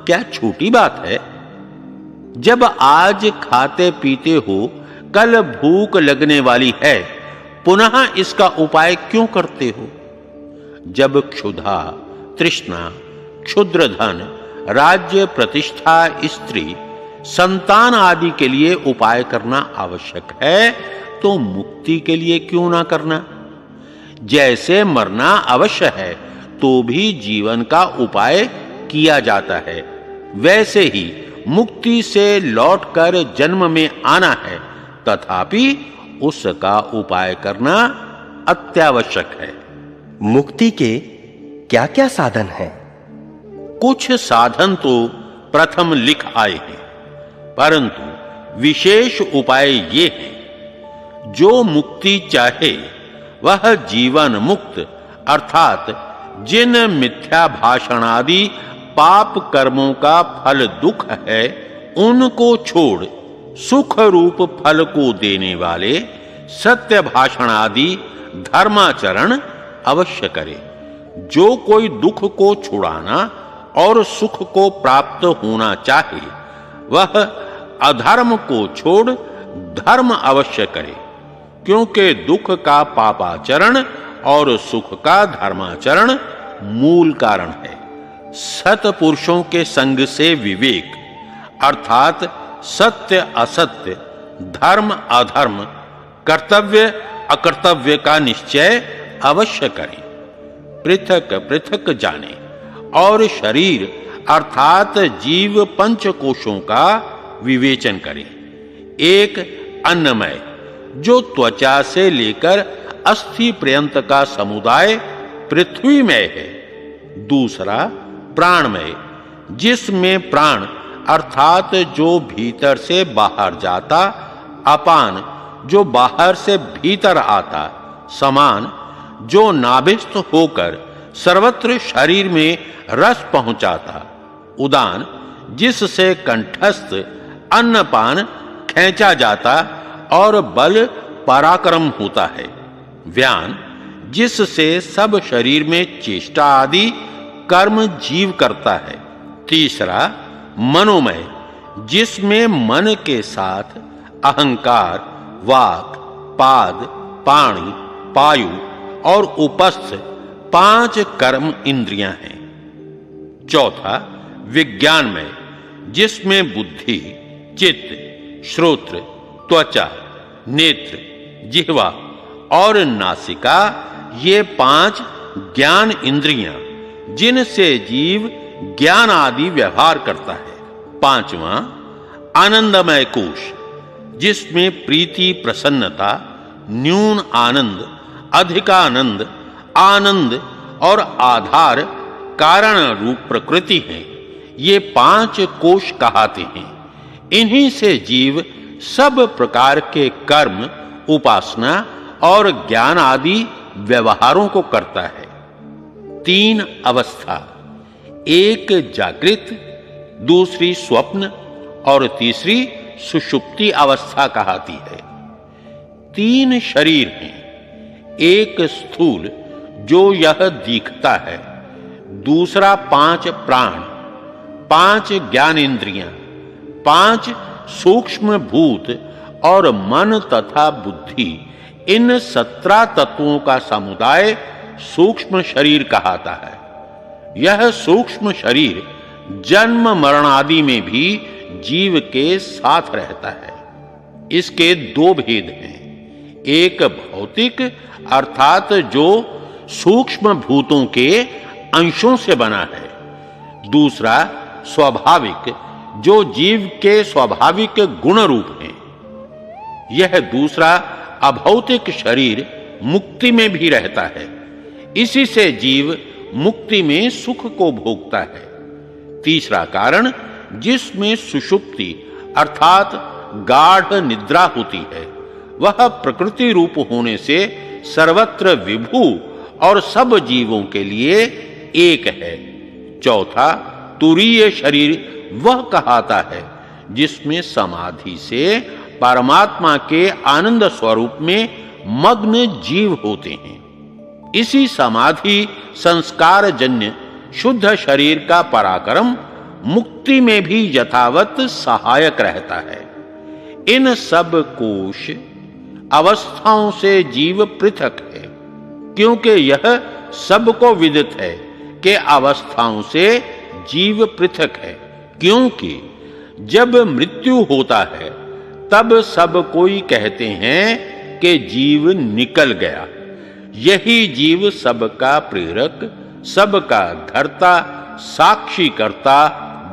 क्या छोटी बात है। जब आज खाते पीते हो, कल भूख लगने वाली है, पुनः इसका उपाय क्यों करते हो? जब क्षुधा, तृष्णा, क्षुद्र धन, राज्य, प्रतिष्ठा, स्त्री, संतान आदि के लिए उपाय करना आवश्यक है, तो मुक्ति के लिए क्यों ना करना? जैसे मरना अवश्य है तो भी जीवन का उपाय किया जाता है, वैसे ही मुक्ति से लौटकर जन्म में आना है, तथापि उसका उपाय करना अत्यावश्यक है। मुक्ति के क्या-क्या साधन हैं? कुछ साधन तो प्रथम लिख आए हैं, परंतु विशेष उपाय ये है, जो मुक्ति चाहे वह जीवन मुक्त अर्थात जिन मिथ्या भाषण आदि पाप कर्मों का फल दुख है, उनको छोड़ सुख रूप फल को देने वाले सत्य भाषण आदि धर्माचरण अवश्य करे। जो कोई दुख को छुड़ाना और सुख को प्राप्त होना चाहे, वह अधर्म को छोड़ धर्म अवश्य करे, क्योंकि दुख का पापाचरण और सुख का धर्माचरण मूल कारण है। सत्पुरुषों के संग से विवेक अर्थात सत्य असत्य, धर्म अधर्म, कर्तव्य अकर्तव्य का निश्चय अवश्य करें। पृथक पृथक जाने और शरीर अर्थात जीव पंचकोशों का विवेचन करें। एक अन्नमय, जो त्वचा से लेकर अस्थि पर्यंत का समुदाय पृथ्वीमय है। दूसरा प्राणमय, जिसमें प्राण अर्थात जो भीतर से बाहर जाता, अपान, जो बाहर से भीतर आता, समान, जो नाभिस्थ होकर सर्वत्र शरीर में रस पहुंचाता, उदान, जिससे कंठस्थ अन्नपान खींचा जाता और बल पराक्रम होता है, व्यान, जिससे सब शरीर में चेष्टा आदि कर्म जीव करता है। तीसरा मनोमय, जिसमें मन के साथ अहंकार, वाक, पाद, पाणी, पायु और उपस्थ 5 कर्म इंद्रियां हैं। चौथा विज्ञानमय, जिसमें बुद्धि, चित्त, श्रोत्र, त्वचा, नेत्र, जिह्वा और नासिका, ये 5 ज्ञान इंद्रियां, जिनसे जीव ज्ञान आदि व्यवहार करता है। पांचवा आनंदमय कोश, जिसमें प्रीति, प्रसन्नता, न्यून आनंद, अधिकानंद, आनंद और आधार कारण रूप प्रकृति है। ये 5 कोश कहते हैं। इन्हीं से जीव सब प्रकार के कर्म, उपासना और ज्ञान आदि व्यवहारों को करता है। 3 अवस्था, एक जागृत, दूसरी स्वप्न और तीसरी सुषुप्ति अवस्था कहती है। 3 शरीर हैं, एक स्थूल जो यह दिखता है, दूसरा 5 प्राण 5 ज्ञानेंद्रियां, 5 सूक्ष्म भूत और मन तथा बुद्धि, इन 17 तत्वों का समुदाय सूक्ष्म शरीर कहलाता है। यह सूक्ष्म शरीर जन्म मरण आदि में भी जीव के साथ रहता है। इसके 2 भेद हैं, एक भौतिक अर्थात जो सूक्ष्म भूतों के अंशों से बना है, दूसरा स्वाभाविक जो जीव के स्वाभाविक गुण रूप है। यह दूसरा अभौतिक शरीर मुक्ति में भी रहता है, इसी से जीव मुक्ति में सुख को भोगता है। तीसरा कारण जिसमें सुषुप्ति अर्थात गाढ़ निद्रा होती है, वह प्रकृति रूप होने से सर्वत्र विभू और सब जीवों के लिए एक है। चौथा तुरीय शरीर वह कहलाता है जिसमें समाधि से परमात्मा के आनंद स्वरूप में मग्न जीव होते हैं। इसी समाधि संस्कार जन्य शुद्ध शरीर का पराक्रम मुक्ति में भी यथावत सहायक रहता है। इन सब कोश अवस्थाओं से जीव पृथक है, क्योंकि यह सबको विदित है कि अवस्थाओं से जीव पृथक है। क्योंकि जब मृत्यु होता है तब सब कोई कहते हैं कि जीव निकल गया। यही जीव सबका प्रेरक, सबका धर्ता, साक्षी करता,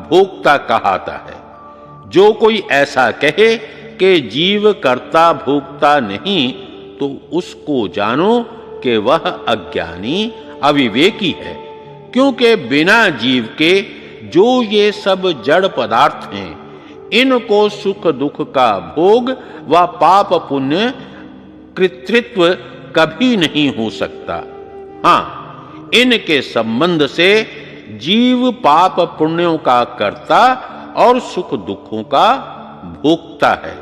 भोक्ता कहलाता है। जो कोई ऐसा कहे कि जीव कर्ता भोक्ता नहीं, तो उसको जानो कि वह अज्ञानी अविवेकी है। क्योंकि बिना जीव के जो ये सब जड़ पदार्थ हैं, इनको सुख दुख का भोग व पाप पुण्य कृतृत्व कभी नहीं हो सकता। हां, इनके संबंध से जीव पाप पुण्यों का कर्ता और सुख दुखों का भोक्ता है।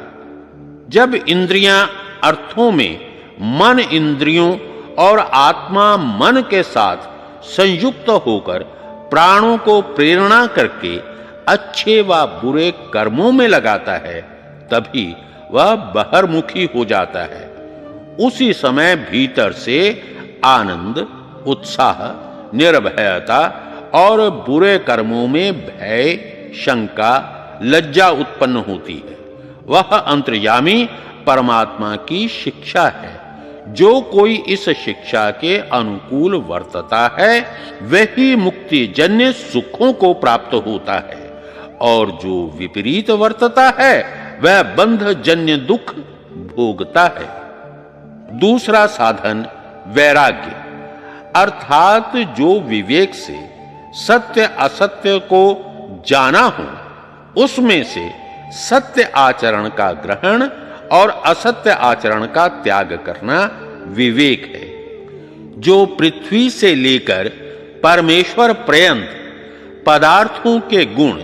जब इंद्रियां अर्थों में मन इंद्रियों और आत्मा मन के साथ संयुक्त होकर प्राणों को प्रेरणा करके अच्छे व बुरे कर्मों में लगाता है, तभी वह बहिर्मुखी हो जाता है। उसी समय भीतर से आनंद, उत्साह, निर्भयता और बुरे कर्मों में भय, शंका, लज्जा उत्पन्न होती है। वह अंतर्यामी परमात्मा की शिक्षा है। जो कोई इस शिक्षा के अनुकूल वर्तता है, वही मुक्ति जन्य सुखों को प्राप्त होता है, और जो विपरीत वर्तता है वह बंध जन्य दुख भोगता है। दूसरा साधन वैराग्य अर्थात जो विवेक से सत्य असत्य को जाना हो, उसमें से सत्य आचरण का ग्रहण और असत्य आचरण का त्याग करना विवेक है। जो पृथ्वी से लेकर परमेश्वर पर्यंत पदार्थों के गुण,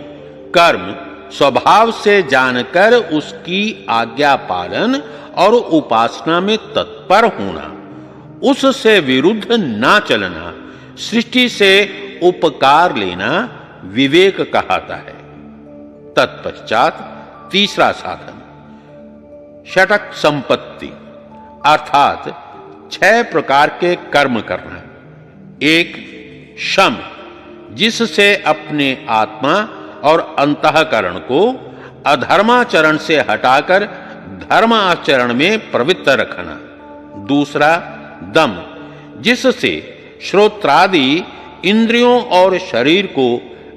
कर्म, स्वभाव से जानकर उसकी आज्ञा पालन और उपासना में तत्पर होना, उससे विरुद्ध ना चलना, सृष्टि से उपकार लेना विवेक कहलाता है। तत्पश्चात तीसरा साधन षटक संपत्ति अर्थात 6 प्रकार के कर्म करना। एक शम, जिससे अपने आत्मा और अंतःकरण को अधर्माचरण से हटाकर धर्म आचरण में प्रवृत्त रखना। दूसरा दम, जिससे श्रोत्रादि इंद्रियों और शरीर को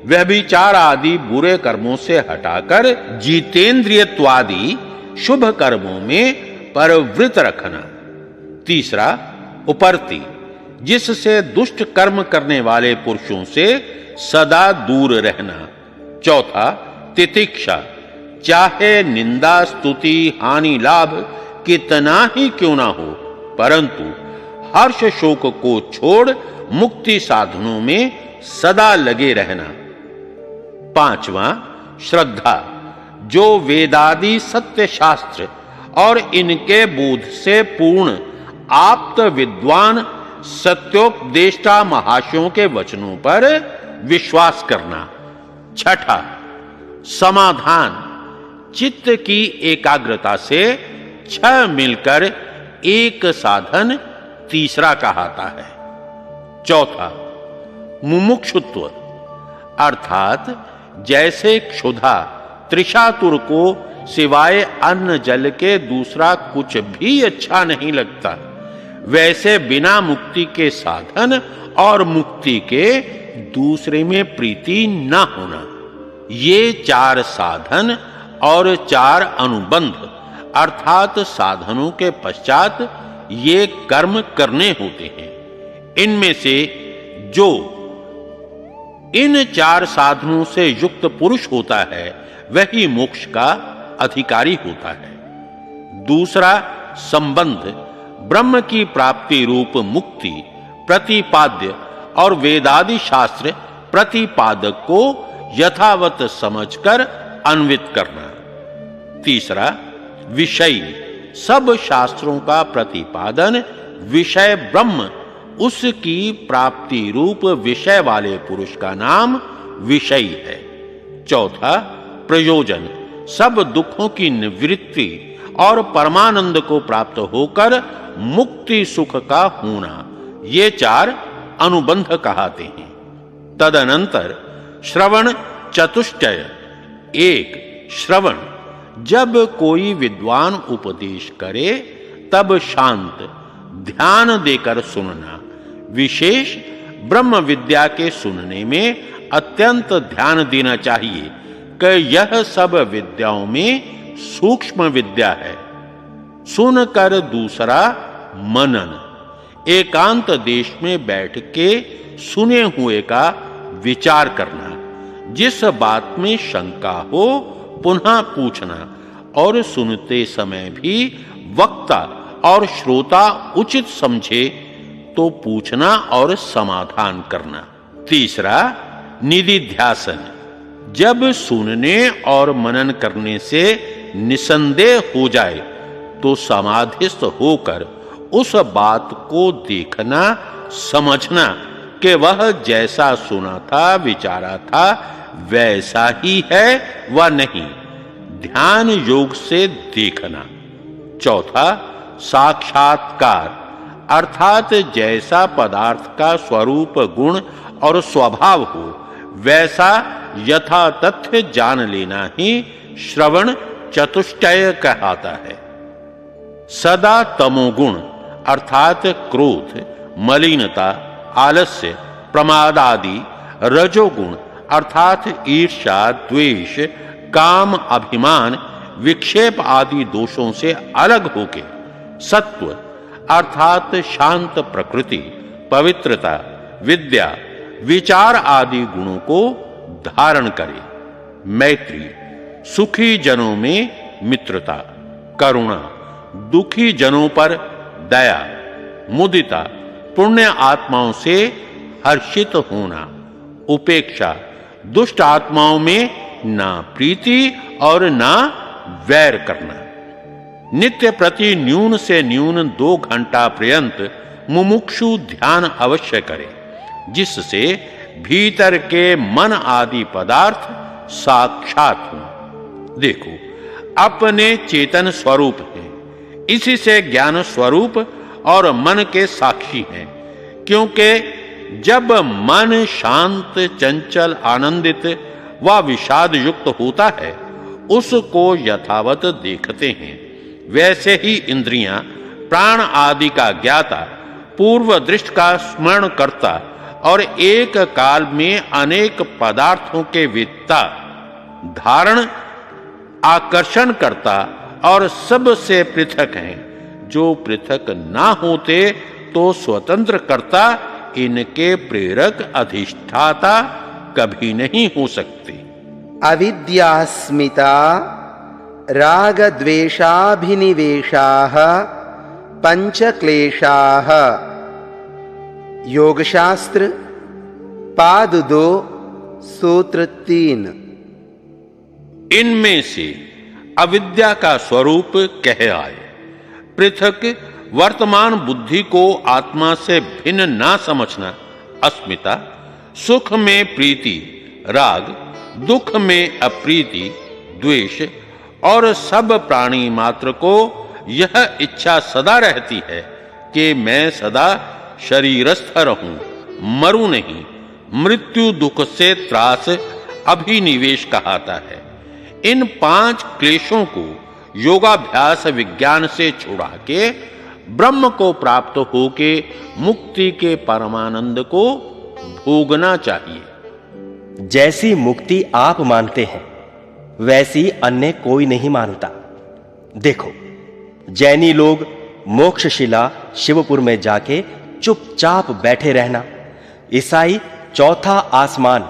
व्यभिचार आदि बुरे कर्मों से हटाकर जितेंद्रियत्वादि शुभ कर्मों में प्रवृत्त रखना। तीसरा उपरति, जिससे दुष्ट कर्म करने वाले पुरुषों से सदा दूर रहना। चौथा तितिक्षा, चाहे निंदा स्तुति हानि लाभ कितना ही क्यों ना हो, परंतु हर्ष शोक को छोड़ मुक्ति साधनों में सदा लगे रहना। पांचवा श्रद्धा, जो वेदादि सत्य शास्त्र और इनके बोध से पूर्ण आप्त विद्वान सत्योपदेष्टा महाशयों के वचनों पर विश्वास करना। छठा, समाधान चित्त की एकाग्रता से छह मिलकर एक साधन तीसरा कहाता है। चौथा, मुमुक्षुत्व अर्थात जैसे क्षुधा त्रिशातुर को सिवाय अन्न जल के दूसरा कुछ भी अच्छा नहीं लगता, वैसे बिना मुक्ति के साधन और मुक्ति के दूसरे में प्रीति न होना। ये चार साधन और चार अनुबंध अर्थात साधनों के पश्चात ये कर्म करने होते हैं। इनमें से जो इन चार साधनों से युक्त पुरुष होता है वही मोक्ष का अधिकारी होता है। दूसरा संबंध ब्रह्म की प्राप्ति रूप मुक्ति प्रतिपाद्य और वेदादि शास्त्र प्रतिपादक को यथावत समझकर अन्वित करना। तीसरा विषय सब शास्त्रों का प्रतिपादन विषय ब्रह्म उसकी प्राप्ति रूप विषय वाले पुरुष का नाम विषय है। चौथा प्रयोजन सब दुखों की निवृत्ति और परमानंद को प्राप्त होकर मुक्ति सुख का होना, ये चार अनुबंध कहते हैं। तदनंतर श्रवण चतुष्टय एक श्रवण जब कोई विद्वान उपदेश करे तब शांत ध्यान देकर सुनना, विशेष ब्रह्म विद्या के सुनने में अत्यंत ध्यान देना चाहिए कि यह सब विद्याओं में सूक्ष्म विद्या है। सुनकर दूसरा मनन एकांत देश में बैठ के सुने हुए का विचार करना, जिस बात में शंका हो पुनः पूछना और सुनते समय भी वक्ता और श्रोता उचित समझे तो पूछना और समाधान करना। तीसरा निधिध्यासन जब सुनने और मनन करने से निसंदेह हो जाए तो समाधिस्थ होकर उस बात को देखना समझना कि वह जैसा सुना था विचारा था वैसा ही है व नहीं, ध्यान योग से देखना। चौथा साक्षात्कार अर्थात जैसा पदार्थ का स्वरूप गुण और स्वभाव हो वैसा यथा तथ्य जान लेना ही श्रवण चतुष्टय कहलाता है। सदा तमोगुण अर्थात क्रोध मलिनता आलस्य प्रमाद आदि, रजोगुण अर्थात ईर्ष्या द्वेष काम अभिमान विक्षेप आदि दोषों से अलग होके सत्व अर्थात शांत प्रकृति पवित्रता विद्या विचार आदि गुणों को धारण करे। मैत्री सुखी जनों में मित्रता, करुणा दुखी जनों पर दया, मुदिता पुण्य आत्माओं से हर्षित होना, उपेक्षा दुष्ट आत्माओं में ना प्रीति और ना वैर करना। नित्य प्रति न्यून से न्यून 2 घंटा पर्यंत मुमुक्षु ध्यान अवश्य करे, जिससे भीतर के मन आदि पदार्थ साक्षात हों। देखो अपने चेतन स्वरूप है, इसी से ज्ञान स्वरूप और मन के साक्षी हैं, क्योंकि जब मन शांत चंचल आनंदित व विषाद युक्त होता है उसको यथावत देखते हैं, वैसे ही इंद्रियां प्राण आदि का ज्ञाता पूर्व दृष्टि का स्मरण करता और एक काल में अनेक पदार्थों के वेत्ता धारण आकर्षण करता और सब से पृथक हैं, जो पृथक ना होते तो स्वतंत्र करता इनके प्रेरक अधिष्ठाता कभी नहीं हो सकते। अविद्यास्मिता राग द्वेषाभिनिवेशाः पंचक्लेशाः। योगशास्त्र पाद 2 सूत्र 3। इनमें से अविद्या का स्वरूप कह आए। पृथक वर्तमान बुद्धि को आत्मा से भिन्न ना समझना अस्मिता, सुख में प्रीति राग, दुख में अप्रीति, द्वेष और सब प्राणी मात्र को यह इच्छा सदा रहती है कि मैं सदा शरीरस्थ रहूं, मरूं नहीं। मृत्यु दुख से त्रास अभिनिवेश कहता है। इन 5 क्लेशों को योगाभ्यास विज्ञान से छुड़ा के ब्रह्म को प्राप्त होके मुक्ति के परमानंद को भोगना चाहिए। जैसी मुक्ति आप मानते हैं वैसी अन्य कोई नहीं मानता। देखो, जैनी लोग मोक्षशिला शिवपुर में जाके चुपचाप बैठे रहना, ईसाई चौथा आसमान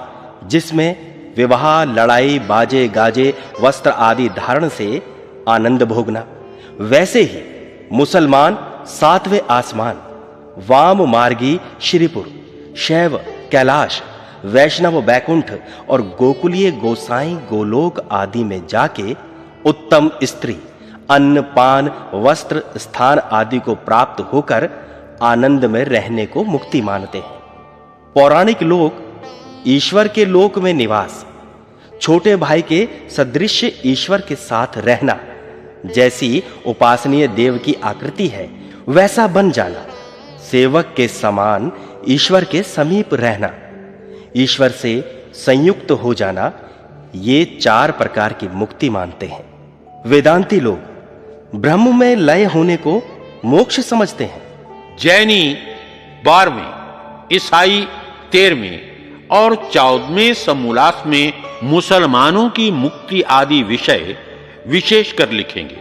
जिसमें विवाह, लड़ाई, बाजे गाजे, वस्त्र आदि धारण से आनंद भोगना, वैसे ही मुसलमान 7वें आसमान वाम मार्गी श्रीपुर, शैव कैलाश, वैष्णव बैकुंठ और गोकुलीय गोसाई गोलोक आदि में जाके उत्तम स्त्री, अन्न पान, वस्त्र, स्थान आदि को प्राप्त होकर आनंद में रहने को मुक्ति मानते हैं। पौराणिक लोग ईश्वर के लोक में निवास, छोटे भाई के सदृश ईश्वर के साथ रहना, जैसी उपासनीय देव की आकृति है वैसा बन जाना, सेवक के समान ईश्वर के समीप रहना, ईश्वर से संयुक्त हो जाना, ये 4 प्रकार की मुक्ति मानते हैं। वेदांती लोग ब्रह्म में लय होने को मोक्ष समझते हैं। जैनी 12वें, ईसाई 13वें और 14वें समोल्लास में मुसलमानों की मुक्ति आदि विषय विशेष कर लिखेंगे।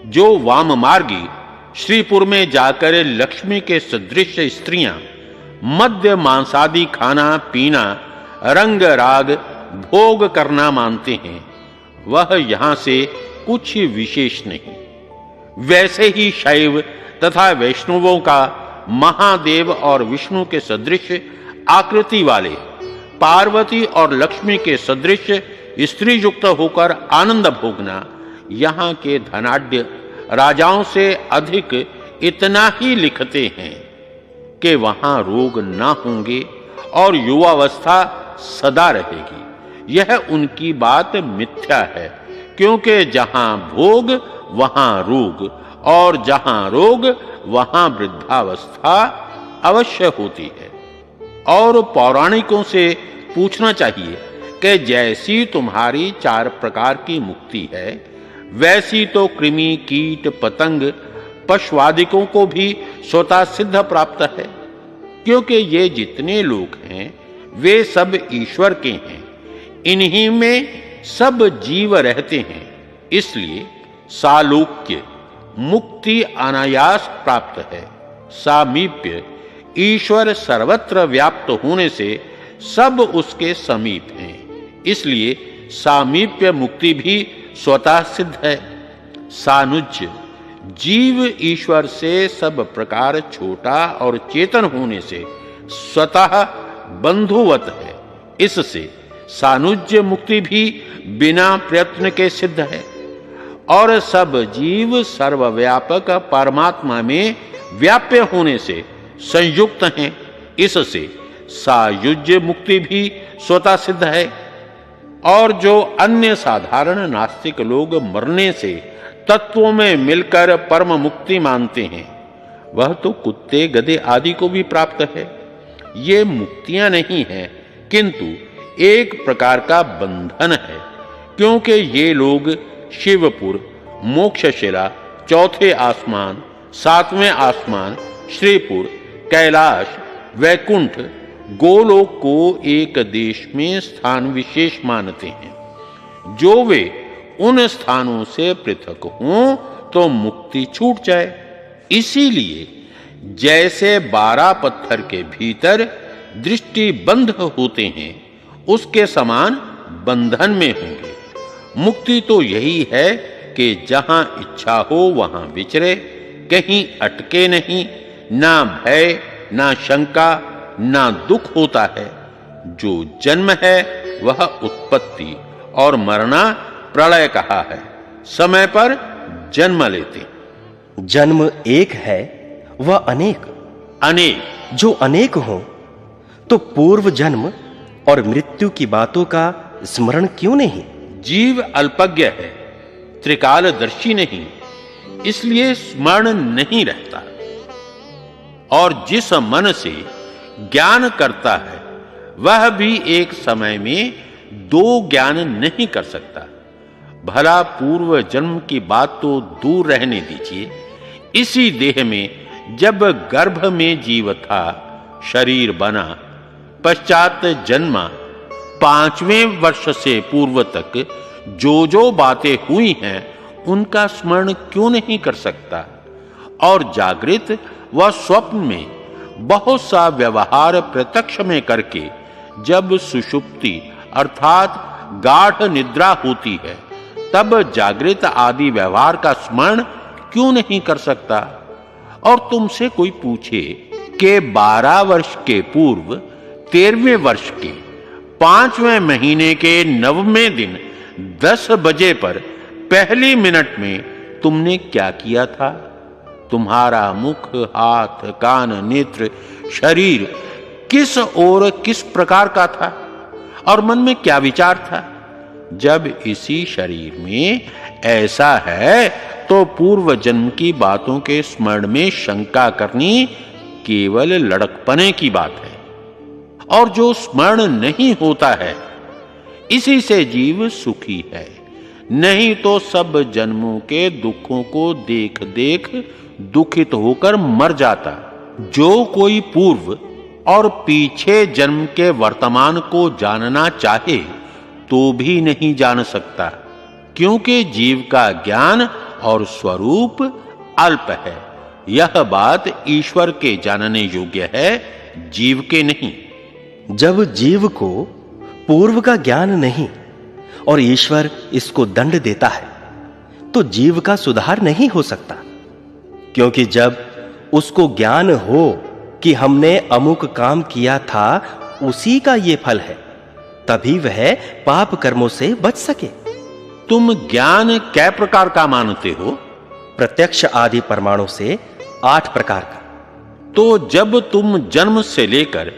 जो वाम मार्गी श्रीपुर में जाकर लक्ष्मी के सदृश स्त्रियां मद्य मांसादि खाना पीना, रंग राग भोग करना मानते हैं, वह यहां से कुछ विशेष नहीं। वैसे ही शैव तथा वैष्णवों का महादेव और विष्णु के सदृश आकृति वाले, पार्वती और लक्ष्मी के सदृश स्त्री युक्त होकर आनंद भोगना, यहाँ के धनाढ्य राजाओं से अधिक इतना ही लिखते हैं कि वहां रोग ना होंगे और युवावस्था सदा रहेगी। यह उनकी बात मिथ्या है, क्योंकि जहां भोग वहां रोग और जहां रोग वहां वृद्धावस्था अवश्य होती है। और पौराणिकों से पूछना चाहिए कि जैसी तुम्हारी 4 प्रकार की मुक्ति है, वैसी तो कृमि, कीट, पतंग, पशुआदिकों को भी स्वतः सिद्ध प्राप्त है, क्योंकि ये जितने लोग हैं वे सब ईश्वर के हैं, इन्हीं में सब जीव रहते हैं। इसलिए सालोक्य मुक्ति अनायास प्राप्त है। सामीप्य ईश्वर सर्वत्र व्याप्त होने से सब उसके समीप हैं, इसलिए सामीप्य मुक्ति भी स्वतः सिद्ध है। सानुज्य जीव ईश्वर से सब प्रकार छोटा और चेतन होने से स्वतः बंधुवत है, इससे सानुज्य मुक्ति भी बिना प्रयत्न के सिद्ध है। और सब जीव सर्वव्यापक परमात्मा में व्याप्य होने से संयुक्त हैं, इससे सायुज्य मुक्ति भी स्वतः सिद्ध है। और जो अन्य साधारण नास्तिक लोग मरने से तत्वों में मिलकर परम मुक्ति मानते हैं, वह तो कुत्ते गधे आदि को भी प्राप्त है। ये मुक्तियां नहीं हैं, किंतु एक प्रकार का बंधन है, क्योंकि ये लोग शिवपुर, मोक्षशिला, चौथे आसमान, 7वें आसमान, श्रीपुर, कैलाश, वैकुंठ, गोलोक को एक देश में स्थान विशेष मानते हैं। जो वे उन स्थानों से पृथक हों तो मुक्ति छूट जाए। इसीलिए जैसे 12 पत्थर के भीतर दृष्टि बंध होते हैं, उसके समान बंधन में होंगे। मुक्ति तो यही है कि जहां इच्छा हो वहां विचरे, कहीं अटके नहीं, ना भय, ना शंका, ना दुख होता है। जो जन्म है वह उत्पत्ति और मरना प्रलय कहा है, समय पर जन्म लेते। जन्म एक है वह अनेक, अनेक जो अनेक हो तो पूर्व जन्म और मृत्यु की बातों का स्मरण क्यों नहीं? जीव अल्पज्ञ है, त्रिकालदर्शी नहीं, इसलिए स्मरण नहीं रहता। और जिस मन से ज्ञान करता है वह भी एक समय में दो ज्ञान नहीं कर सकता। भला पूर्व जन्म की बात तो दूर रहने दीजिए, इसी देह में जब गर्भ में जीव था, शरीर बना, पश्चात जन्मा, 5वें वर्ष से पूर्व तक जो बातें हुई हैं उनका स्मरण क्यों नहीं कर सकता? और जागृत व स्वप्न में बहुत सा व्यवहार प्रत्यक्ष में करके जब सुषुप्ति अर्थात गाढ़ निद्रा होती है तब जागृत आदि व्यवहार का स्मरण क्यों नहीं कर सकता? और तुमसे कोई पूछे कि 12 वर्ष के पूर्व 13वें वर्ष के 5वें महीने के 9वें दिन 10 बजे पर पहली मिनट में तुमने क्या किया था? तुम्हारा मुख, हाथ, कान, नेत्र, शरीर किस और किस प्रकार का था और मन में क्या विचार था? जब इसी शरीर में ऐसा है तो पूर्व जन्म की बातों के स्मरण में शंका करनी केवल लड़कपने की बात है। और जो स्मरण नहीं होता है इसी से जीव सुखी है, नहीं तो सब जन्मों के दुखों को देख देख दुखित होकर मर जाता। जो कोई पूर्व और पीछे जन्म के वर्तमान को जानना चाहे तो भी नहीं जान सकता, क्योंकि जीव का ज्ञान और स्वरूप अल्प है। यह बात ईश्वर के जानने योग्य है, जीव के नहीं। जब जीव को पूर्व का ज्ञान नहीं और ईश्वर इसको दंड देता है तो जीव का सुधार नहीं हो सकता, क्योंकि जब उसको ज्ञान हो कि हमने अमुक काम किया था उसी का ये फल है, तभी वह पाप कर्मों से बच सके। तुम ज्ञान कै प्रकार का मानते हो? प्रत्यक्ष आदि प्रमाणों से 8 प्रकार का। तो जब तुम जन्म से लेकर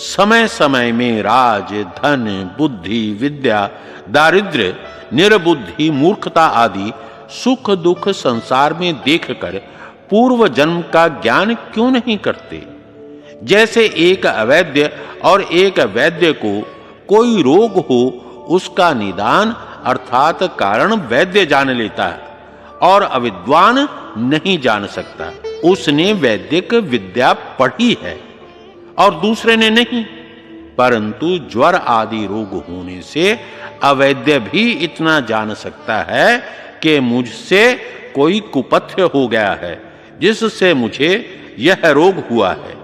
समय समय में राज, धन, बुद्धि, विद्या, दारिद्र्य, निर्बुद्धि, मूर्खता आदि सुख दुख संसार में देखकर पूर्व जन्म का ज्ञान क्यों नहीं करते? जैसे एक अवैद्य और एक वैद्य को कोई रोग हो उसका निदान अर्थात कारण वैद्य जान लेता है और अविद्वान नहीं जान सकता। उसने वैदिक विद्या पढ़ी है और दूसरे ने नहीं, परंतु ज्वर आदि रोग होने से अवैद्य भी इतना जान सकता है कि मुझसे कोई कुपथ्य हो गया है जिससे मुझे यह रोग हुआ है।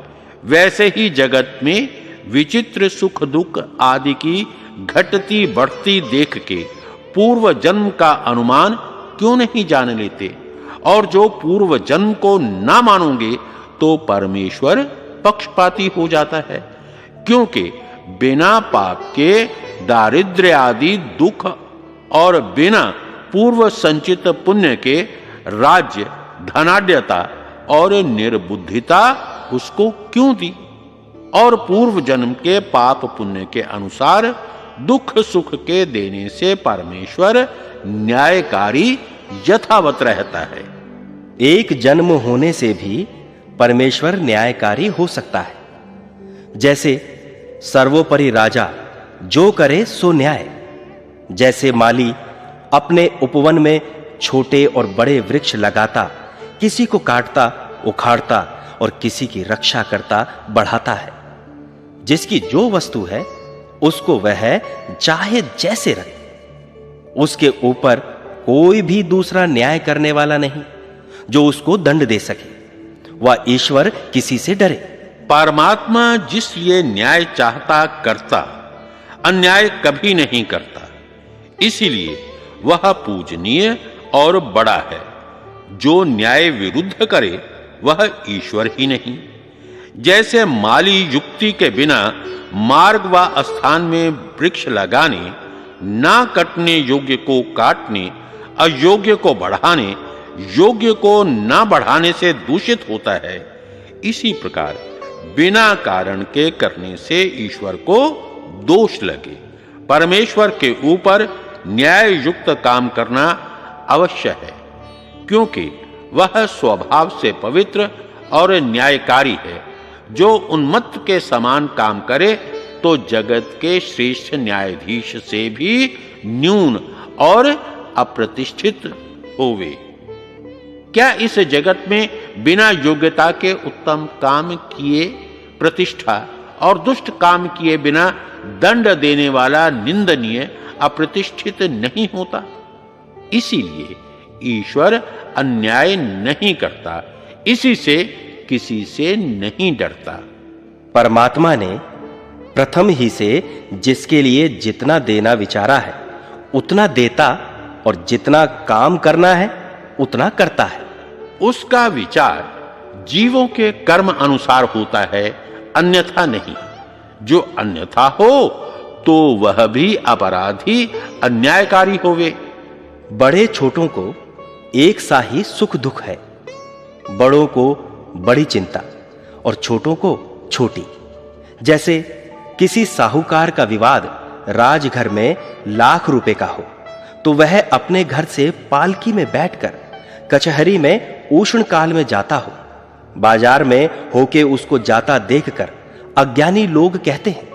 वैसे ही जगत में विचित्र सुख दुख आदि की घटती बढ़ती देख के पूर्व जन्म का अनुमान क्यों नहीं जान लेते? और जो पूर्व जन्म को ना मानोगे तो परमेश्वर पक्षपाती हो जाता है, क्योंकि बिना पाप के दारिद्र्य आदि दुख और बिना पूर्व संचित पुण्य के राज्य, धनाढ्यता और निर्बुद्धिता उसको क्यों दी? और पूर्व जन्म के पाप पुण्य के अनुसार दुख सुख के देने से परमेश्वर न्यायकारी यथावत रहता है। एक जन्म होने से भी परमेश्वर न्यायकारी हो सकता है। जैसे सर्वोपरि राजा जो करे सो न्याय। जैसे माली अपने उपवन में छोटे और बड़े वृक्ष लगाता, किसी को काटता, उखाड़ता और किसी की रक्षा करता, बढ़ाता है। जिसकी जो वस्तु है उसको वह चाहे जैसे रखे, उसके ऊपर कोई भी दूसरा न्याय करने वाला नहीं जो उसको दंड दे सके। वह ईश्वर किसी से डरे। परमात्मा जिसलिए न्याय चाहता करता, अन्याय कभी नहीं करता, इसीलिए वह पूजनीय और बड़ा है। जो न्याय विरुद्ध करे वह ईश्वर ही नहीं। जैसे माली युक्ति के बिना मार्ग व स्थान में वृक्ष लगाने, ना कटने योग्य को काटने, अयोग्य को बढ़ाने, योग्य को ना बढ़ाने से दूषित होता है, इसी प्रकार बिना कारण के करने से ईश्वर को दोष लगे, परमेश्वर के ऊपर न्याय युक्त काम करना अवश्य है, क्योंकि वह स्वभाव से पवित्र और न्यायकारी है। जो उन्मत्त के समान काम करे तो जगत के श्रेष्ठ न्यायाधीश से भी न्यून और अप्रतिष्ठित होवे। क्या इस जगत में बिना योग्यता के उत्तम काम किए प्रतिष्ठा और दुष्ट काम किए बिना दंड देने वाला निंदनीय अप्रतिष्ठित नहीं होता? इसीलिए ईश्वर अन्याय नहीं करता, इसी से किसी से नहीं डरता। परमात्मा ने प्रथम ही से जिसके लिए जितना देना विचारा है उतना देता और जितना काम करना है उतना करता है। उसका विचार जीवों के कर्म अनुसार होता है, अन्यथा नहीं। जो अन्यथा हो तो वह भी अपराधी अन्यायकारी होवे। बड़े छोटों को एक सा ही सुख दुख है, बड़ों को बड़ी चिंता और छोटों को छोटी। जैसे किसी साहूकार का विवाद राजघर में लाख रुपए का हो तो वह अपने घर से पालकी में बैठकर कचहरी में उष्ण काल में जाता हो। बाजार में होके उसको जाता देखकर अज्ञानी लोग कहते हैं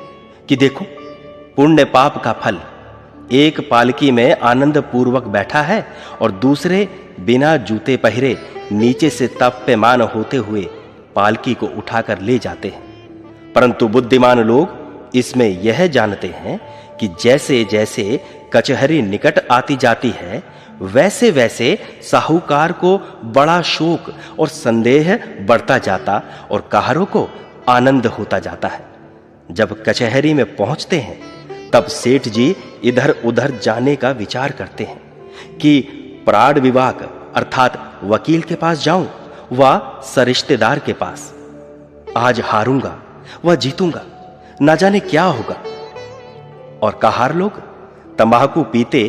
कि देखो पुण्य पाप का फल। एक पालकी में आनंद पूर्वक बैठा है और दूसरे बिना जूते पहरे नीचे से तप्यमान होते हुए पालकी को उठाकर ले जाते हैं। परंतु बुद्धिमान लोग इसमें यह जानते हैं कि जैसे जैसे कचहरी निकट आती जाती है वैसे वैसे साहूकार को बड़ा शोक और संदेह बढ़ता जाता और काहरों को आनंद होता जाता है। जब कचहरी में पहुंचते हैं तब सेठ जी इधर उधर जाने का विचार करते हैं कि प्राण विभाग अर्थात वकील के पास जाऊं व सरिश्तेदार के पास। आज हारूंगा व जीतूंगा, ना जाने क्या होगा। और कहार लोग तंबाकू पीते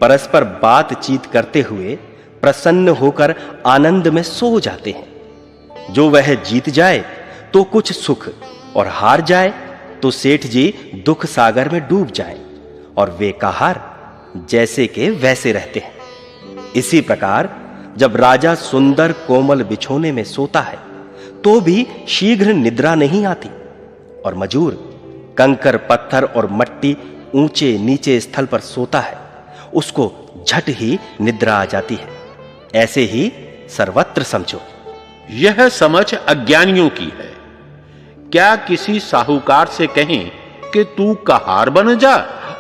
परस्पर बातचीत करते हुए प्रसन्न होकर आनंद में सो जाते हैं। जो वह जीत जाए तो कुछ सुख और हार जाए तो सेठ जी दुख सागर में डूब जाए और वे कहार जैसे के वैसे रहते हैं। इसी प्रकार जब राजा सुंदर कोमल बिछोने में सोता है तो भी शीघ्र निद्रा नहीं आती और मजूर कंकर पत्थर और मट्टी ऊंचे नीचे स्थल पर सोता है उसको झट ही निद्रा आ जाती है। ऐसे ही सर्वत्र समझो। यह समझ अज्ञानियों की है। क्या किसी साहूकार से कहें कि तू कहार बन जा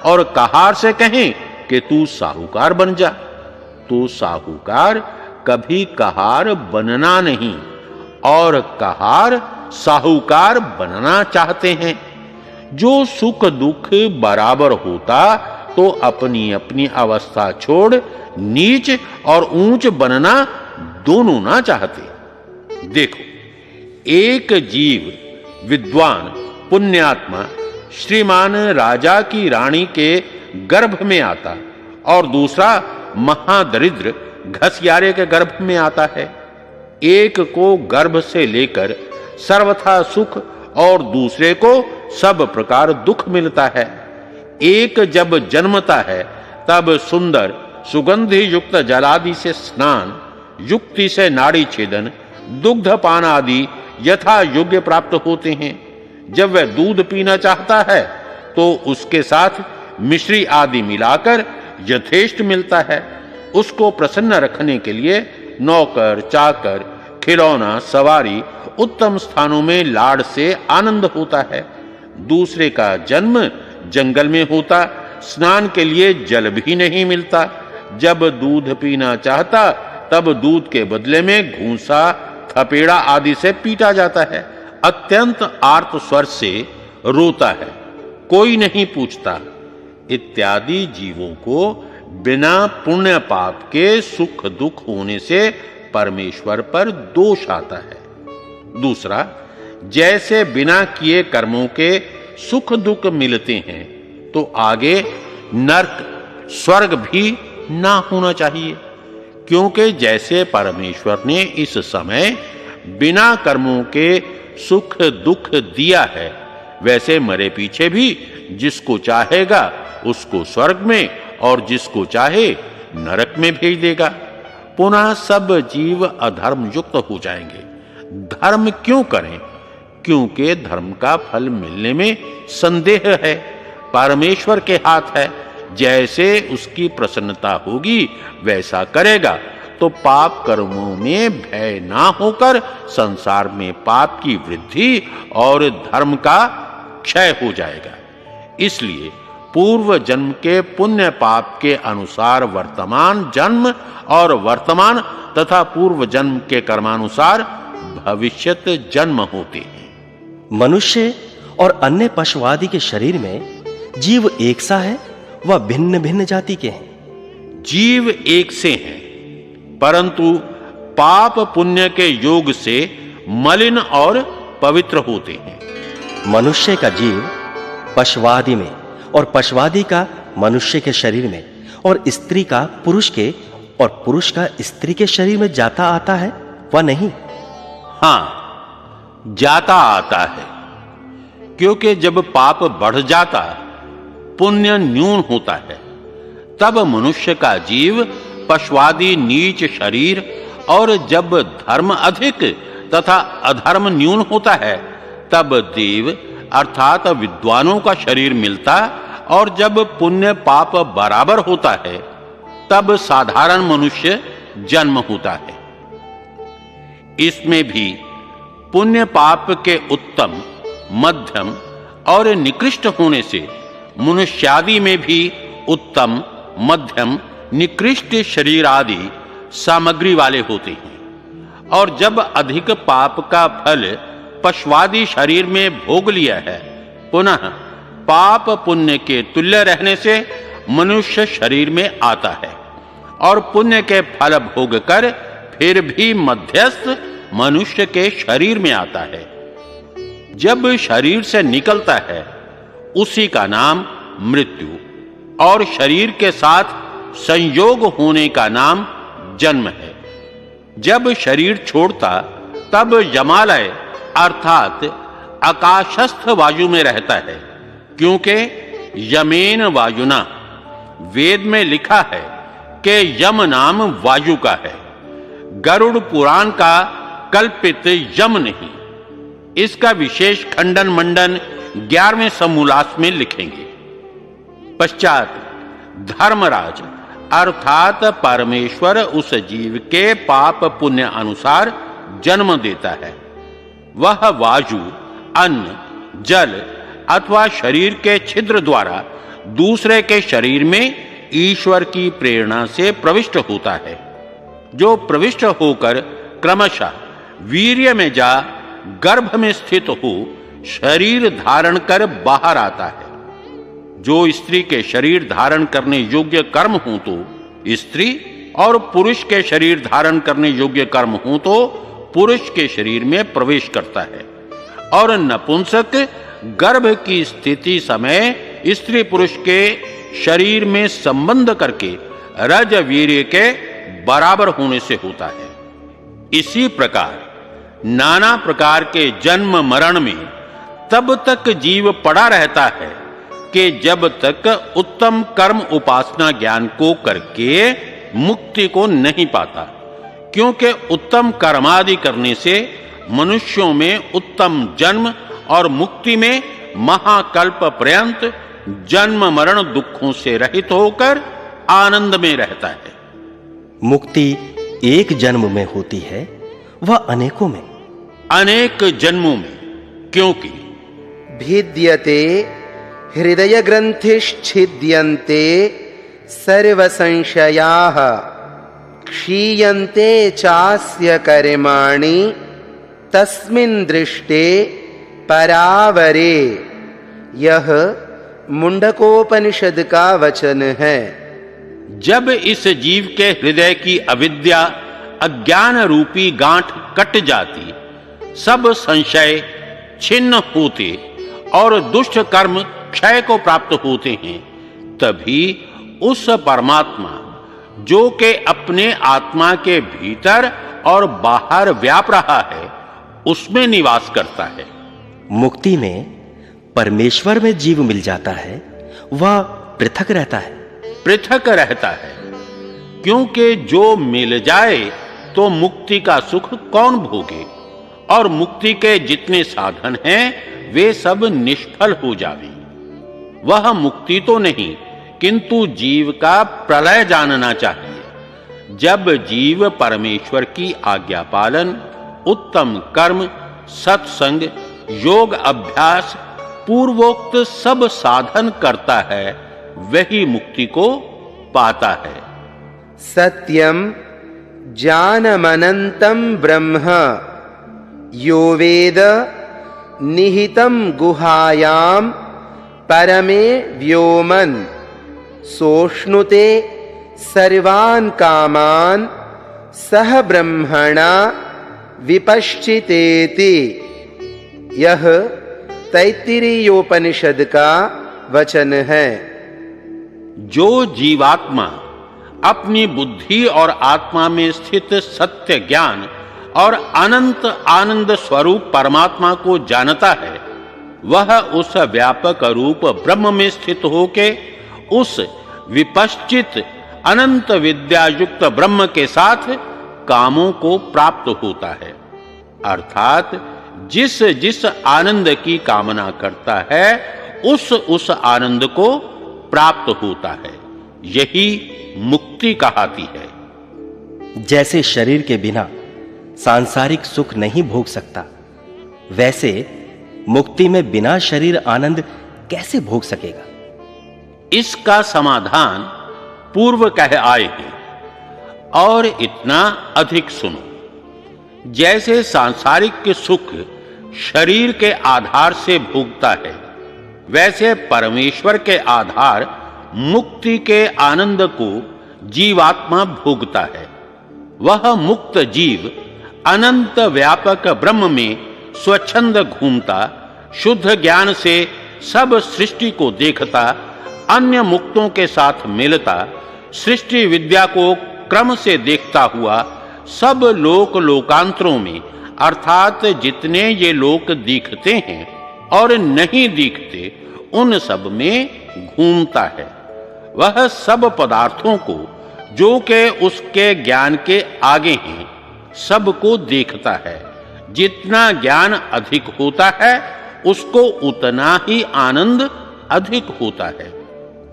और कहार से कहें कि तू साहूकार बन जा, तो साहूकार कभी कहार बनना नहीं और कहार साहूकार बनना चाहते हैं। जो सुख दुख बराबर होता तो अपनी अपनी अवस्था छोड़ नीच और ऊंच बनना दोनों ना चाहते। देखो, एक जीव विद्वान पुण्यात्मा श्रीमान राजा की रानी के गर्भ में आता और दूसरा महादरिद्र घसियारे के गर्भ में आता है। एक को गर्भ से लेकर सर्वथा सुख और दूसरे को सब प्रकार दुख मिलता है। एक जब जन्मता है तब सुंदर सुगंधि युक्त जलादि से स्नान, युक्ति से नाड़ी छेदन, दुग्ध पान आदि यथा योग्य प्राप्त होते हैं। जब वह दूध पीना चाहता है तो उसके साथ मिश्री आदि मिलाकर यथेष्ट मिलता है। उसको प्रसन्न रखने के लिए नौकर चाकर, खिलौना, सवारी, उत्तम स्थानों में लाड़ से आनंद होता है। दूसरे का जन्म जंगल में होता, स्नान के लिए जल भी नहीं मिलता। जब दूध पीना चाहता तब दूध के बदले में घूंसा, थपेड़ा आदि से पीटा जाता है। अत्यंत आर्त स्वर से रोता है, कोई नहीं पूछता। इत्यादि जीवों को बिना पुण्य पाप के सुख दुख होने से परमेश्वर पर दोष आता है। दूसरा, जैसे बिना किए कर्मों के सुख दुख मिलते हैं तो आगे नरक स्वर्ग भी ना होना चाहिए, क्योंकि जैसे परमेश्वर ने इस समय बिना कर्मों के सुख दुख दिया है वैसे मरे पीछे भी जिसको चाहेगा उसको स्वर्ग में और जिसको चाहे नरक में भेज देगा। पुनः सब जीव अधर्म युक्त हो जाएंगे। धर्म क्यों करें? क्योंकि धर्म का फल मिलने में संदेह है। परमेश्वर के हाथ है, जैसे उसकी प्रसन्नता होगी वैसा करेगा। तो पाप कर्मों में भय ना होकर संसार में पाप की वृद्धि और धर्म का क्षय हो जाएगा। इसलिए पूर्व जन्म के पुण्य पाप के अनुसार वर्तमान जन्म और वर्तमान तथा पूर्व जन्म के कर्मानुसार भविष्यत जन्म होते हैं। मनुष्य और अन्य पशुआदि के शरीर में जीव एक सा है, वह भिन्न भिन्न जाति के हैं। जीव एक से हैं, परंतु पाप पुण्य के योग से मलिन और पवित्र होते हैं। मनुष्य का जीव पशुआदि में और पशुआदि का मनुष्य के शरीर में और स्त्री का पुरुष के और पुरुष का स्त्री के शरीर में जाता आता है, वह नहीं? हां, जाता आता है, क्योंकि जब पाप बढ़ जाता पुण्य न्यून होता है, तब मनुष्य का जीव पशुआदि नीच शरीर, और जब धर्म अधिक तथा अधर्म न्यून होता है तब देव अर्थात विद्वानों का शरीर मिलता, और जब पुण्य पाप बराबर होता है तब साधारण मनुष्य जन्म होता है। इसमें भी पुण्य पाप के उत्तम, मध्यम और निकृष्ट होने से मनुष्यादि में भी उत्तम, मध्यम, निकृष्ट शरीर आदि सामग्री वाले होते हैं। और जब अधिक पाप का फल पशुआदि शरीर में भोग लिया है, पुनः पाप पुण्य के तुल्य रहने से मनुष्य शरीर में आता है, और पुण्य के फल भोग कर फिर भी मध्यस्थ मनुष्य के शरीर में आता है। जब शरीर से निकलता है उसी का नाम मृत्यु, और शरीर के साथ संयोग होने का नाम जन्म है। जब शरीर छोड़ता तब यमालय अर्थात आकाशस्थ वायु में रहता है, क्योंकि यमेन वायुना वेद में लिखा है कि यम नाम वायु का है। गरुड़ पुराण का कल्पित यम नहीं। इसका विशेष खंडन मंडन 11वें समूलास में लिखेंगे। पश्चात धर्मराज अर्थात परमेश्वर उस जीव के पाप पुण्य अनुसार जन्म देता है। वह वायु, अन्न, जल अथवा शरीर के छिद्र द्वारा दूसरे के शरीर में ईश्वर की प्रेरणा से प्रविष्ट होता है, जो प्रविष्ट होकर क्रमशः वीर्य में जा गर्भ में स्थित हो शरीर धारण कर बाहर आता है। जो स्त्री के शरीर धारण करने योग्य कर्म हो तो स्त्री, और पुरुष के शरीर धारण करने योग्य कर्म हो तो पुरुष के शरीर में प्रवेश करता है। और नपुंसक गर्भ की स्थिति समय स्त्री पुरुष के शरीर में संबंध करके रज वीर्य के बराबर होने से होता है। इसी प्रकार नाना प्रकार के जन्म मरण में तब तक जीव पड़ा रहता है कि जब तक उत्तम कर्म उपासना ज्ञान को करके मुक्ति को नहीं पाता, क्योंकि उत्तम कर्मादि करने से मनुष्यों में उत्तम जन्म और मुक्ति में महाकल्प पर्यंत जन्म मरण दुखों से रहित होकर आनंद में रहता है। मुक्ति एक जन्म में होती है, वह अनेकों में, अनेक जन्मों में, क्योंकि भिद्यते हृदय ग्रंथिश्छिद्यन्ते सर्व संशयाः क्षीयन्ते चास्य कर्माणि तस्मिन् दृष्टे परावरे। यह मुंडकोपनिषद का वचन है। जब इस जीव के हृदय की अविद्या अज्ञान रूपी गांठ कट जाती, सब संशय छिन्न होते और दुष्ट कर्म क्षय को प्राप्त होते हैं, तभी उस परमात्मा जो के अपने आत्मा के भीतर और बाहर व्याप रहा है उसमें निवास करता है। मुक्ति में परमेश्वर में जीव मिल जाता है, वह पृथक रहता है? पृथक रहता है, क्योंकि जो मिल जाए तो मुक्ति का सुख कौन भोगे, और मुक्ति के जितने साधन हैं वे सब निष्फल हो जावे। वह मुक्ति तो नहीं, किंतु जीव का प्रलय जानना चाहिए। जब जीव परमेश्वर की आज्ञा पालन, उत्तम कर्म, सत्संग, योग अभ्यास, पूर्वोक्त सब साधन करता है, वही मुक्ति को पाता है। सत्यम जानमनंतम ब्रह्म यो वेद निहितं गुहायां परमे व्योमन सोष्णुते सर्वान् कामान् सह ब्रह्मणा विपश्चितेति। यह तैत्तिरीयोपनिषद का वचन है। जो जीवात्मा अपनी बुद्धि और आत्मा में स्थित सत्य ज्ञान और अनंत आनंद स्वरूप परमात्मा को जानता है, वह उस व्यापक रूप ब्रह्म में स्थित होके उस विपश्चित अनंत विद्या युक्त ब्रह्म के साथ कामों को प्राप्त होता है। अर्थात जिस जिस आनंद की कामना करता है उस आनंद को प्राप्त होता है। यही मुक्ति कहलाती है। जैसे शरीर के बिना सांसारिक सुख नहीं भोग सकता, वैसे मुक्ति में बिना शरीर आनंद कैसे भोग सकेगा? इसका समाधान पूर्व कह आए हैं, और इतना अधिक सुनो। जैसे सांसारिक सुख शरीर के आधार से भोगता है, वैसे परमेश्वर के आधार मुक्ति के आनंद को जीवात्मा भोगता है। वह मुक्त जीव अनंत व्यापक ब्रह्म में स्वच्छंद घूमता, शुद्ध ज्ञान से सब सृष्टि को देखता, अन्य मुक्तों के साथ मिलता, सृष्टि विद्या को क्रम से देखता हुआ सब लोकांतरों में, अर्थात जितने ये लोक दिखते हैं और नहीं दिखते, उन सब में घूमता है। वह सब पदार्थों को जो के उसके ज्ञान के आगे हैं, सबको देखता है। जितना ज्ञान अधिक होता है उसको उतना ही आनंद अधिक होता है।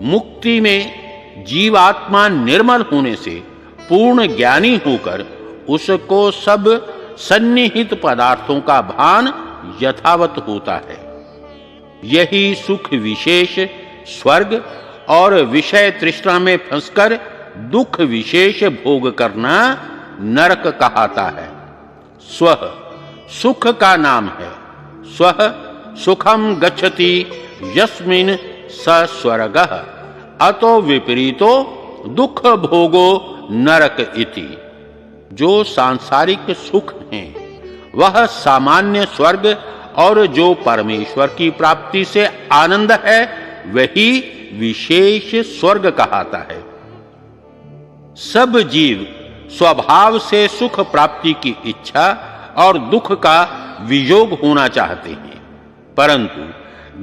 मुक्ति में जीवात्मा निर्मल होने से पूर्ण ज्ञानी होकर उसको सब सन्निहित पदार्थों का भान यथावत होता है। यही सुख विशेष स्वर्ग और विषय तृष्णा में फंसकर दुख विशेष भोग करना नरक कहलाता है। स्वः सुख का नाम है। स्वः सुखम गच्छति यस्मिन् स स्वर्गः अतो विपरीतो दुख भोगो नरक इति। जो सांसारिक सुख हैं वह सामान्य स्वर्ग, और जो परमेश्वर की प्राप्ति से आनंद है वही विशेष स्वर्ग कहलाता है। सब जीव स्वभाव से सुख प्राप्ति की इच्छा और दुख का वियोग होना चाहते हैं, परंतु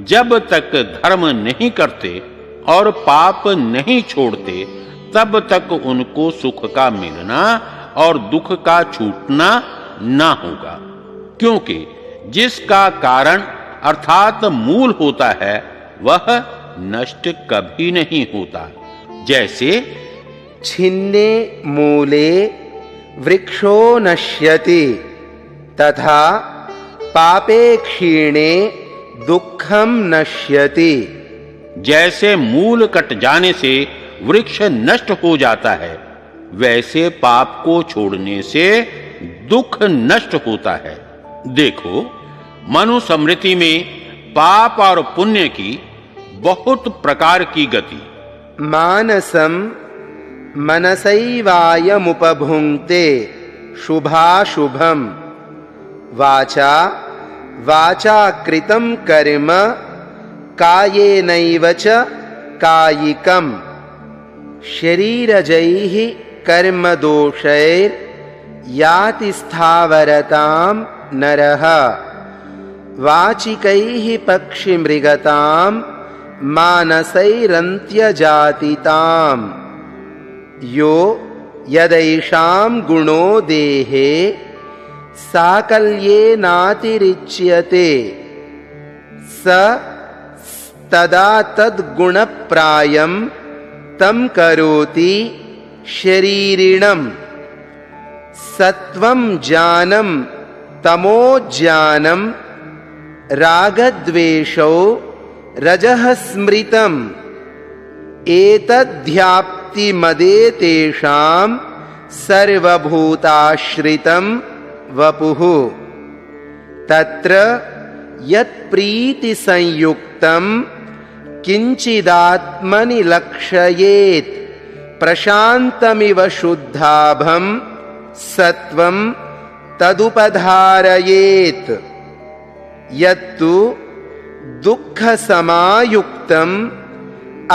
जब तक धर्म नहीं करते और पाप नहीं छोड़ते, तब तक उनको सुख का मिलना और दुख का छूटना ना होगा। क्योंकि जिसका कारण अर्थात मूल होता है वह नष्ट कभी नहीं होता। जैसे छिन्ने मूले वृक्षो नश्यति तथा पापे क्षीणे दुःखम नश्यति। जैसे मूल कट जाने से वृक्ष नष्ट हो जाता है, वैसे पाप को छोड़ने से दुख नष्ट होता है। देखो, मनुस्मृति में पाप और पुण्य की बहुत प्रकार की गति। मानसम मनसैवायमुपभुङ्क्ते शुभाशुभम वाचा वाचा कृतं कर्म कायेनैव च कायिकम् शरीरजैः कर्मदोषैर् याति स्थावरतां नरः वाचिकैः पक्षिमृगतां मानसैरन्त्यजातिताम् यो यदैषां गुणो देहे साकल्येनातिरिच्यते स तदा तद्गुणप्रायं तं करोति शरीरिणम् सत्वं ज्ञानं तमो ज्ञानं रागद्वेषौ रजः स्मृतम् एतद्ध्याप्तिमदेतेषां सर्वभूताश्रितं वपुः तत्र यत्प्रीतिसंयुक्तं किञ्चिदात्मनि लक्षयेत् प्रशान्तमिव शुद्धाभं सत्वं तदुपधारयेत् यत्तु दुःखसमायुक्तम्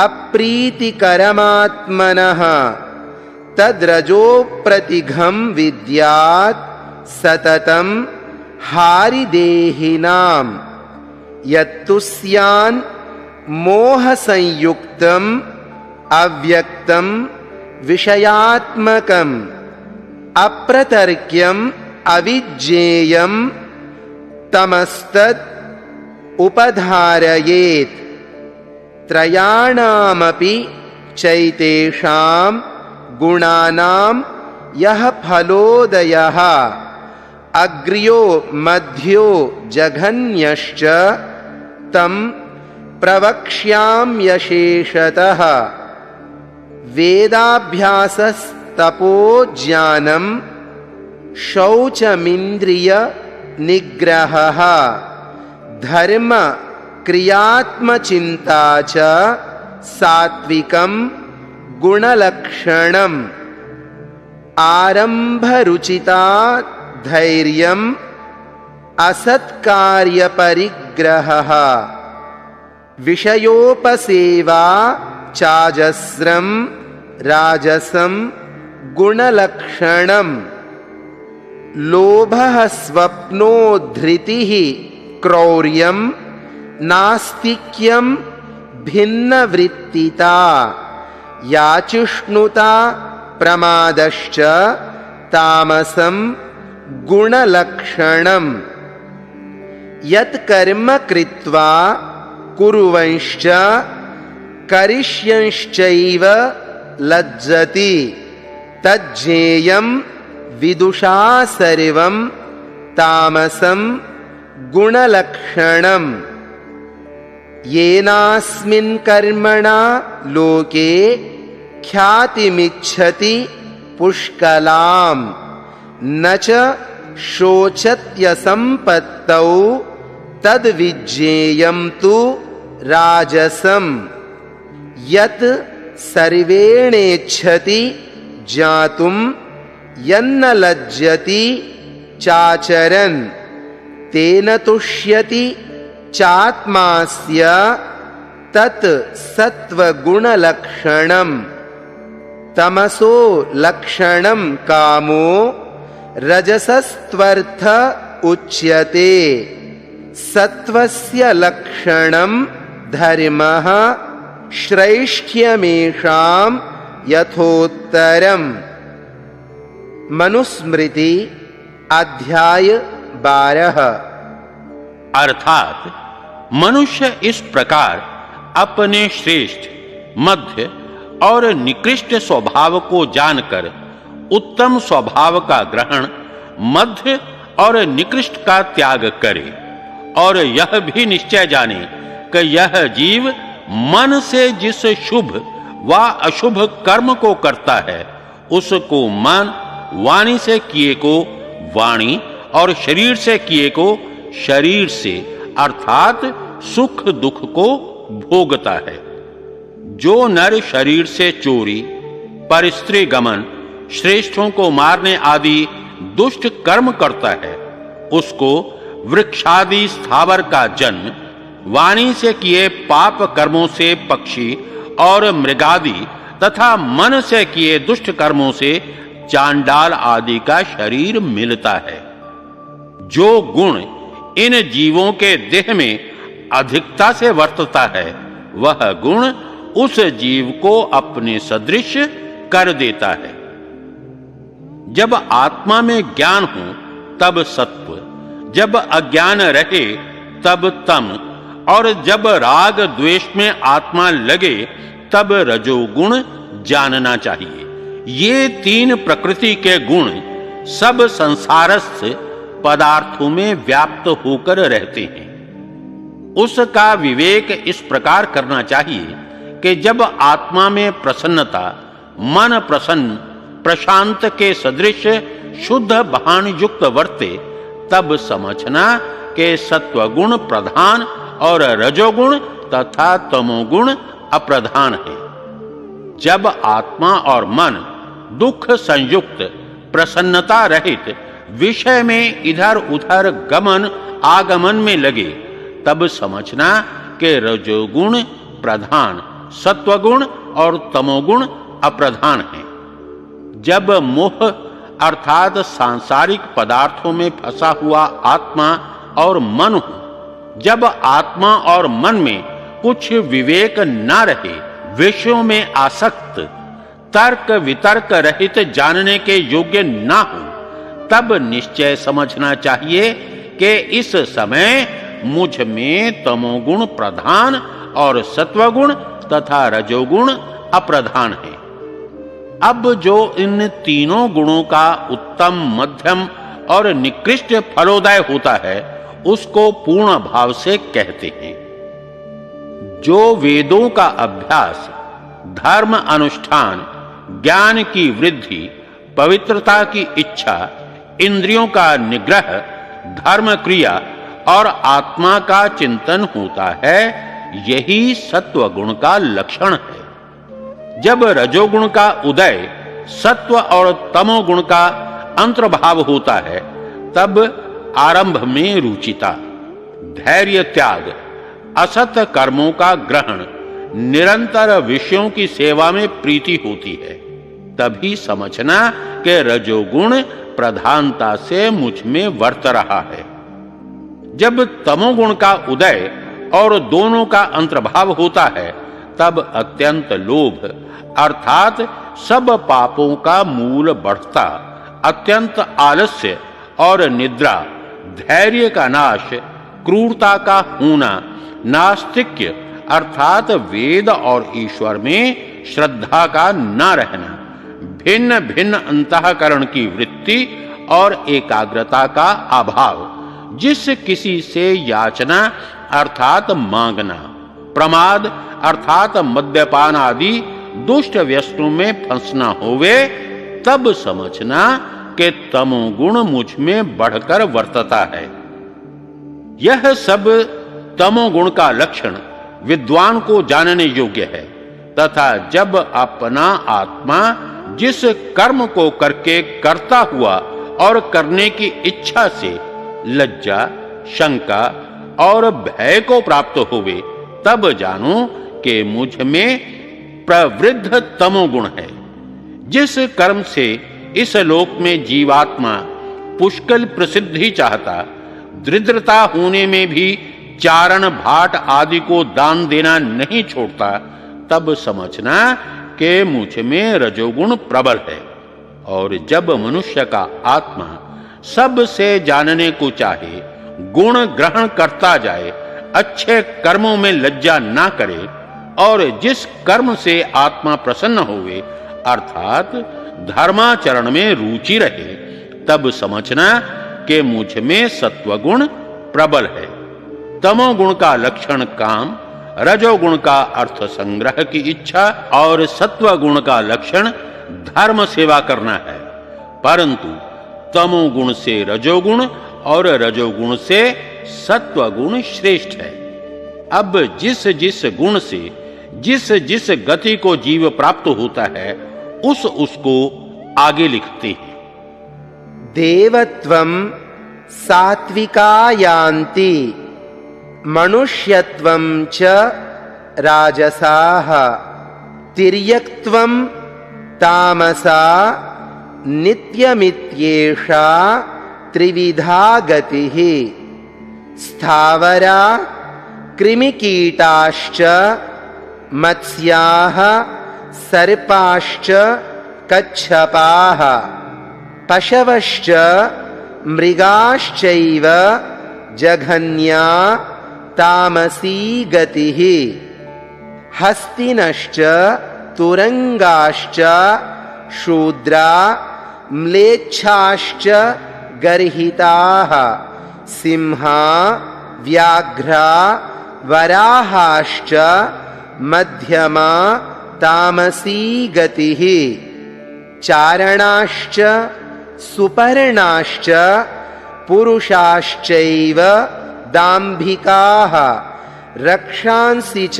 अप्रीतिकरमात्मनः तद्रजोप्रतिघं विद्यात् सततं हारिदेहिनां यत्तु स्यान् मोहसंयुक्तम् अव्यक्तं विषयात्मकम् अप्रतर्क्यम् अविज्ञेयं तमस्तद् उपधारयेत् त्रयाणामपि चैतेषां गुणानां यः फलोदयः अग्र्यो मध्यो जघन्यश्च तं प्रवक्ष्याम्यशेषतः वेदाभ्यासस्तपोज्ञानं शौचमिन्द्रियनिग्रहः धर्म क्रियात्मचिन्ता च सात्विकं गुणलक्षणम् आरम्भरुचिता धैर्यम् असत्कार्यपरिग्रहः विषयोपसेवा चाजस्रं राजसं गुणलक्षणम् लोभः स्वप्नोद्धृतिः क्रौर्यं नास्तिक्यं भिन्नवृत्तिता याचिष्णुता प्रमादश्च तामसं गुणलक्षणम् यत्कर्म कृत्वा कुर्वंश्च करिष्यंश्चैव लज्जति तज्ज्ञेयं विदुषा सर्वं तामसं गुणलक्षणम् येनास्मिन् कर्मणा लोके ख्यातिमिच्छति पुष्कलाम् न च शोचत्यसम्पत्तौ तद्विज्ञेयं तु राजसम् यत् सर्वेणेच्छति ज्ञातुं यन्न लज्जति चाचरन् तेन तुष्यति चात्मास्य तत् सत्वगुणलक्षणम् तमसो लक्षणं कामो रजसस्त्वर्थ उच्यते सत्वस्य लक्षणं धर्मः श्रैष्ठ्यमेषां यथोत्तरम् मनुस्मृति अध्याय 12। अर्थात मनुष्य इस प्रकार अपने श्रेष्ठ मध्य और निकृष्ट स्वभाव को जानकर उत्तम स्वभाव का ग्रहण मध्य और निकृष्ट का त्याग करे और यह भी निश्चय जाने कि यह जीव मन से जिस शुभ व अशुभ कर्म को करता है उसको मन, वाणी से किए को वाणी और शरीर से किए को शरीर से अर्थात सुख दुख को भोगता है। जो नर शरीर से चोरी, परस्त्री गमन, श्रेष्ठों को मारने आदि दुष्ट कर्म करता है उसको वृक्षादि स्थावर का जन्म, वाणी से किए पाप कर्मों से पक्षी और मृगादि तथा मन से किए दुष्ट कर्मों से चांडाल आदि का शरीर मिलता है। जो गुण इन जीवों के देह में अधिकता से वर्तता है वह गुण उस जीव को अपने सदृश कर देता है। जब आत्मा में ज्ञान हो तब सत्व, जब अज्ञान रहे तब तम, और जब राग द्वेष में आत्मा लगे तब रजोगुण जानना चाहिए। ये तीन प्रकृति के गुण सब संसारस्थ पदार्थों में व्याप्त होकर रहते हैं। उसका विवेक इस प्रकार करना चाहिए कि जब आत्मा में प्रसन्नता, मन प्रसन्न प्रशांत के सदृश शुद्ध भान युक्त वर्ते, तब समझना कि सत्वगुण प्रधान और रजोगुण तथा तमोगुण अप्रधान है। जब आत्मा और मन दुख संयुक्त प्रसन्नता रहित विषय में इधर उधर गमन आगमन में लगे, तब समझना कि रजोगुण प्रधान, सत्वगुण और तमोगुण अप्रधान है। जब मोह अर्थात सांसारिक पदार्थों में फंसा हुआ आत्मा और मन हो, जब आत्मा और मन में कुछ विवेक न रहे, विषयों में आसक्त, तर्क वितर्क रहित जानने के योग्य न हो, तब निश्चय समझना चाहिए कि इस समय मुझ में तमोगुण प्रधान और सत्वगुण तथा रजोगुण अप्रधान है। अब जो इन तीनों गुणों का उत्तम, मध्यम और निकृष्ट फलोदय होता है, उसको पूर्ण भाव से कहते हैं। जो वेदों का अभ्यास, धर्म अनुष्ठान, ज्ञान की वृद्धि, पवित्रता की इच्छा, इंद्रियों का निग्रह, धर्म क्रिया और आत्मा का चिंतन होता है, यही सत्व गुण का लक्षण है। जब रजोगुण का उदय, सत्व और तमोगुण का अंतर्भाव होता है, तब आरंभ में रुचिता, धैर्य त्याग, असत कर्मों का ग्रहण, निरंतर विषयों की सेवा में प्रीति होती है। तभी समझना कि रजोगुण प्रधानता से मुझ में वर्त रहा है। जब तमोगुण का उदय और दोनों का अंतर्भाव होता है, तब अत्यंत लोभ अर्थात सब पापों का मूल बढ़ता, अत्यंत आलस्य और निद्रा, धैर्य का नाश, क्रूरता का होना, नास्तिक्य अर्थात वेद और ईश्वर में श्रद्धा का न रहना, भिन्न भिन्न अंतःकरण की वृत्ति और एकाग्रता का अभाव, जिस किसी से याचना अर्थात मांगना, प्रमाद अर्थात मद्यपान आदि दुष्ट व्यसनों में फंसना होवे, तब समझना कि तमोगुण मुझ में बढ़कर वर्तता है। यह सब तमोगुण का लक्षण विद्वान को जानने योग्य है, तथा जब अपना आत्मा जिस कर्म को करके करता हुआ और करने की इच्छा से लज्जा, शंका और भय को प्राप्त होवे, तब जानो कि मुझ में प्रवृद्ध तमोगुण है। जिस कर्म से इस लोक में जीवात्मा पुष्कल प्रसिद्धि चाहता, दरिद्रता होने में भी चारण भाट आदि को दान देना नहीं छोड़ता, तब समझना कि मुझ में रजोगुण प्रबल है। और जब मनुष्य का आत्मा सब से जानने को चाहे, गुण ग्रहण करता जाए, अच्छे कर्मों में लज्जा ना करे और जिस कर्म से आत्मा प्रसन्न होवे अर्थात धर्माचरण में रुचि रहे, तब समझना कि मुझ में सत्वगुण प्रबल है। तमोगुण का लक्षण काम, रजोगुण का अर्थ संग्रह की इच्छा और सत्वगुण का लक्षण धर्म सेवा करना है। परंतु तमोगुण से रजोगुण और रजोगुण से सत्वगुण श्रेष्ठ है। अब जिस जिस गुण से जिस जिस गति को जीव प्राप्त होता है, उसको आगे लिखते हैं। देवत्वं सात्विका यान्ति, मनुष्यत्वं च राजसाः, तिर्यक्त्वं तामसा, नित्यमित्येषा त्रिविधा गतिः। स्थावरा कृमिकीटाश्च मत्स्याः सर्पाश्च कच्छपाः पशवश्च मृगाश्चैव जघन्या तामसी गतिः हस्तिनश्च तुरंगाश्च शूद्रा म्लेच्छाश्च गर्हिताः सिंहा व्याघ्रा वराहाश्च मध्यमा तामसी गतिः चारणाश्च सुपर्णाश्च पुरुषाश्चैव दाम्भिकाः रक्षांसि च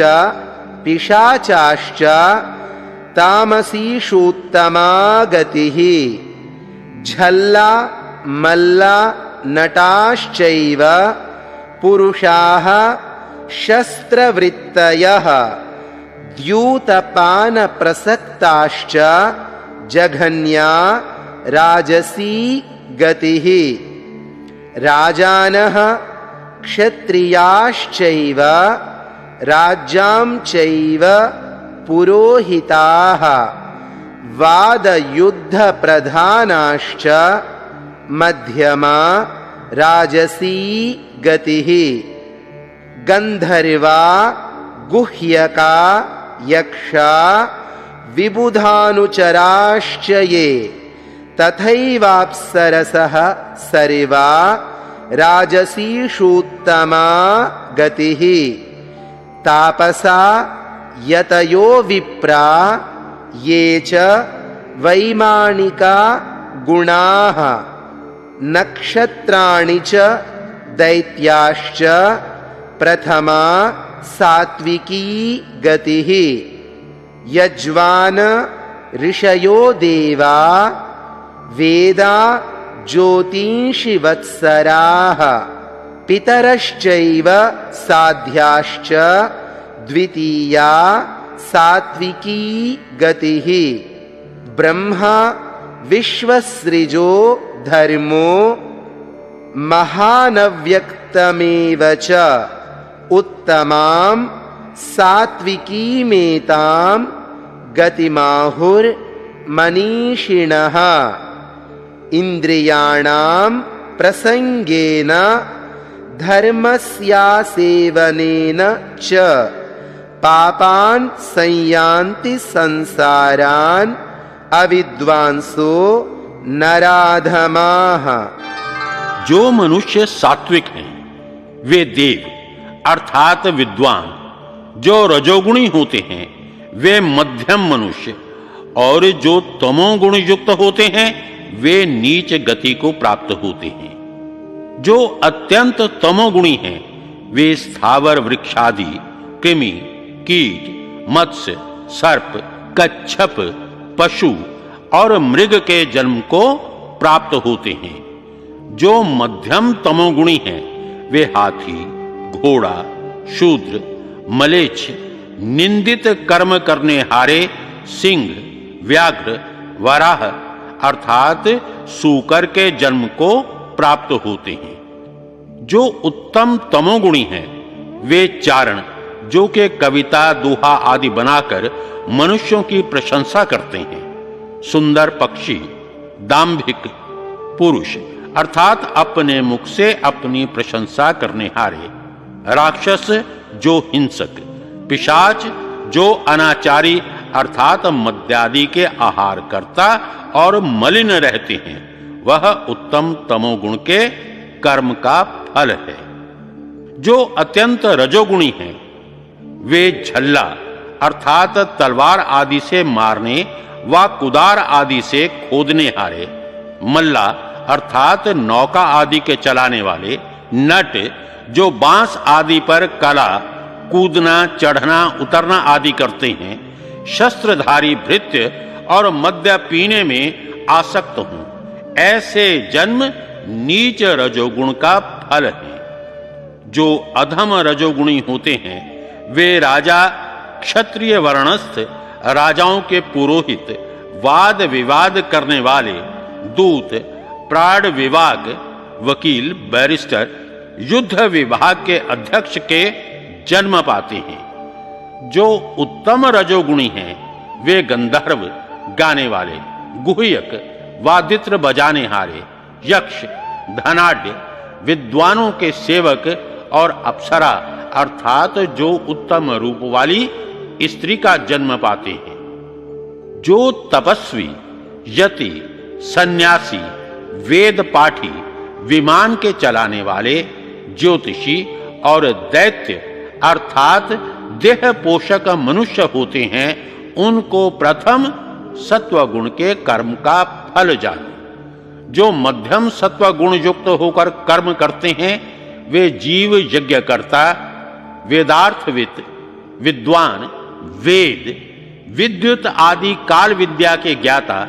पिशाचाश्च तामसीषूत्तमा गतिः झल्ला मल्ला नटाश्चैव पुरुषाः शस्त्रवृत्तयः द्यूतपानप्रसक्ताश्च जघन्या राजसी गतिः राजानः क्षत्रियाश्चैव राज्यां चैव पुरोहिताः वादयुद्धप्रधानाश्च मध्यमा राजसी गतिः गन्धर्वा गुह्यका यक्षा विबुधानुचराश्च ये तथैवाप्सरसः सर्वा राजसीषूत्तमा गतिः तापसा यतयो विप्रा ये च वैमानिका गुणाः नक्षत्राणि च दैत्याश्च प्रथमा सात्विकी गतिः यज्वान ऋषयो देवा वेदा ज्योतिषिवत्सराः पितरश्चैव साध्याश्च द्वितीया सात्विकी गतिः ब्रह्मा विश्वसृजो धर्मो महानव्यक्तमेव च उत्तमां सात्विकीमेतां गतिमाहुर्मनीषिणः इन्द्रियाणां प्रसंगेन धर्मस्यासेवनेन च पापान् संयान्ति संसारान् अविद्वांसो नराधमाः। जो मनुष्य सात्विक हैं वे देव अर्थात विद्वान, जो रजोगुणी होते हैं वे मध्यम मनुष्य, और जो तमोगुण युक्त होते हैं वे नीच गति को प्राप्त होते हैं। जो अत्यंत तमोगुणी हैं वे स्थावर वृक्षादि कृमि कीट मत्स्य सर्प कच्छप पशु और मृग के जन्म को प्राप्त होते हैं। जो मध्यम तमोगुणी हैं वे हाथी घोड़ा शूद्र मलेच्छ निंदित कर्म करने हारे सिंह व्याघ्र वराह अर्थात सूकर के जन्म को प्राप्त होते हैं। जो उत्तम तमोगुणी हैं वे चारण, जो कि कविता दोहा आदि बनाकर मनुष्यों की प्रशंसा करते हैं, सुंदर पक्षी दाम्भिक पुरुष अर्थात अपने मुख से अपनी प्रशंसा करने हारे, राक्षस जो हिंसक, पिशाच जो अनाचारी अर्थात मद्यादि के आहार करता और मलिन रहते हैं, वह उत्तम तमोगुण के कर्म का फल है। जो अत्यंत रजोगुणी हैं वे झल्ला अर्थात तलवार आदि से मारने व कुदार आदि से खोदने हारे, मल्ला अर्थात नौका आदि के चलाने वाले, नट जो बांस आदि पर कला कूदना चढ़ना उतरना आदि करते हैं, शस्त्रधारी भृत्य और मद्य पीने में आसक्त हूं, ऐसे जन्म नीच रजोगुण का फल है। जो अधम रजोगुणी होते हैं वे राजा क्षत्रिय वर्णस्थ राजाओं के पुरोहित वाद विवाद करने वाले दूत प्राण विभाग वकील बैरिस्टर युद्ध विभाग के अध्यक्ष के जन्म पाते हैं। जो उत्तम रजोगुणी हैं वे गंधर्व गाने वाले, गुह्यक वादित्र बजाने हारे, यक्ष, धनाढ्य, विद्वानों के सेवक और अप्सरा अर्थात जो उत्तम रूप वाली स्त्री का जन्म पाते हैं। जो तपस्वी, यति, सन्यासी, वेद पाठी, विमान के चलाने वाले, ज्योतिषी और दैत्य अर्थात देह पोषक मनुष्य होते हैं, उनको प्रथम सत्वगुण के कर्म का फल जाने। जो मध्यम सत्वगुण युक्त होकर कर्म करते हैं वे जीव यज्ञकर्ता, वेदार्थविद, विद्वान, वेद, विद्युत आदि काल विद्या के ज्ञाता,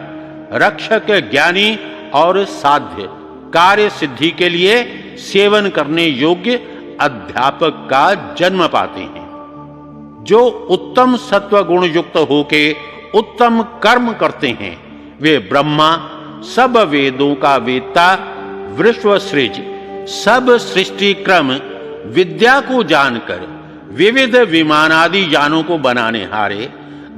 रक्षक, ज्ञानी और साध्य कार्य सिद्धि के लिए सेवन करने योग्य अध्यापक का जन्म पाते हैं। जो उत्तम सत्वगुण युक्त होके उत्तम कर्म करते हैं वे ब्रह्मा, सब वेदों का वेत्ता, विश्वसृज, सब सृष्टि क्रम विद्या को जानकर विविध विमानादि यानों को बनाने हारे,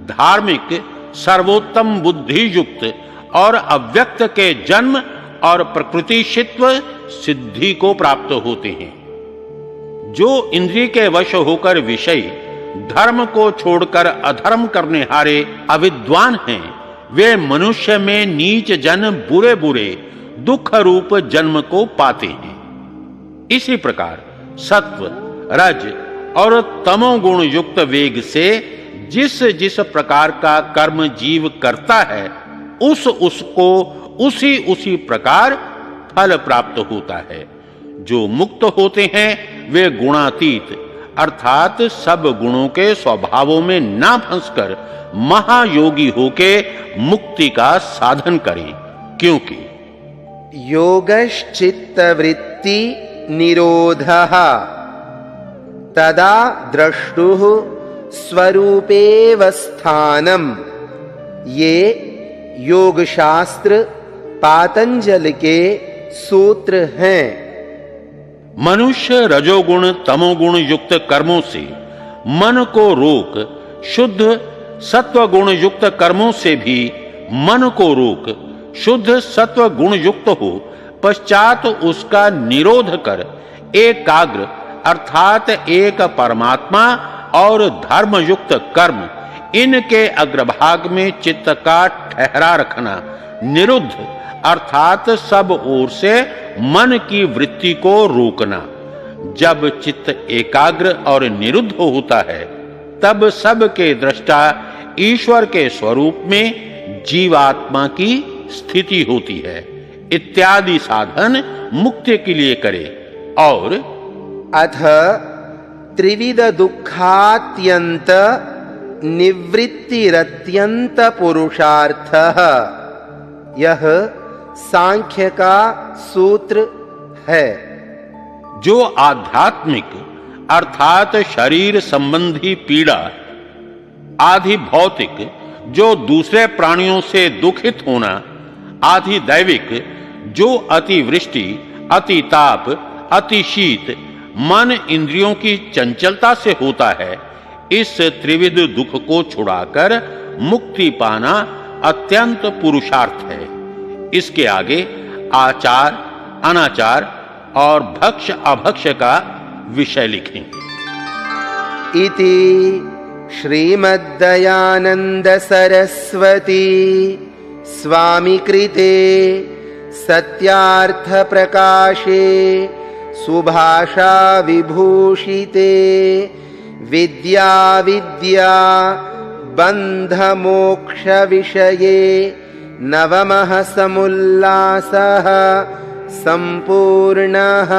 धार्मिक, सर्वोत्तम बुद्धि युक्त और अव्यक्त के जन्म और प्रकृतिशित्व सिद्धि को प्राप्त होते हैं। जो इंद्रिय के वश होकर विषय धर्म को छोड़कर अधर्म करने हारे अविद्वान हैं, वे मनुष्य में नीच जन बुरे बुरे दुख रूप जन्म को पाते हैं। इसी प्रकार सत्व, रज और तमोगुण युक्त वेग से जिस जिस प्रकार का कर्म जीव करता है उसको उसी प्रकार फल प्राप्त होता है। जो मुक्त होते हैं वे गुणातीत अर्थात सब गुणों के स्वभावों में ना फंसकर महायोगी होके मुक्ति का साधन करें, क्योंकि योगश्चित्तवृत्ति निरोधः तदा द्रष्टुः स्वरूपेव स्थानम्। ये योग शास्त्र पातंजल के सूत्र हैं। मनुष्य रजोगुण तमोगुण युक्त कर्मों से मन को रोक शुद्ध सत्वगुण युक्त कर्मों से भी मन को रोक शुद्ध सत्व गुण युक्त हो पश्चात उसका निरोध कर एकाग्र अर्थात एक परमात्मा और धर्म युक्त कर्म इनके अग्रभाग में चित्त का ठहरा रखना, निरुद्ध अर्थात सब ओर से मन की वृत्ति को रोकना। जब चित्त एकाग्र और निरुद्ध होता है तब सबके दृष्टा ईश्वर के स्वरूप में जीवात्मा की स्थिति होती है इत्यादि साधन मुक्ति के लिए करे। और अथ त्रिविध दुखात्यंत निवृत्तिरत्यंत पुरुषार्थः, यह सांख्य का सूत्र है। जो आध्यात्मिक अर्थात शरीर संबंधी पीड़ा, आधि भौतिक जो दूसरे प्राणियों से दुखित होना, आधि दैविक जो अतिवृष्टि, अति ताप, अति शीत, मन इंद्रियों की चंचलता से होता है, इस त्रिविध दुख को छुड़ाकर मुक्ति पाना अत्यंत पुरुषार्थ है। इसके आगे आचार, अनाचार और भक्ष अभक्ष का विषय लिखें। इति श्रीमद्दयानंद सरस्वती स्वामी कृते सत्यार्थ प्रकाशे सुभाषा विभूषिते विद्या विद्या बंध मोक्ष विषये नवमः समुल्लासः संपूर्णः।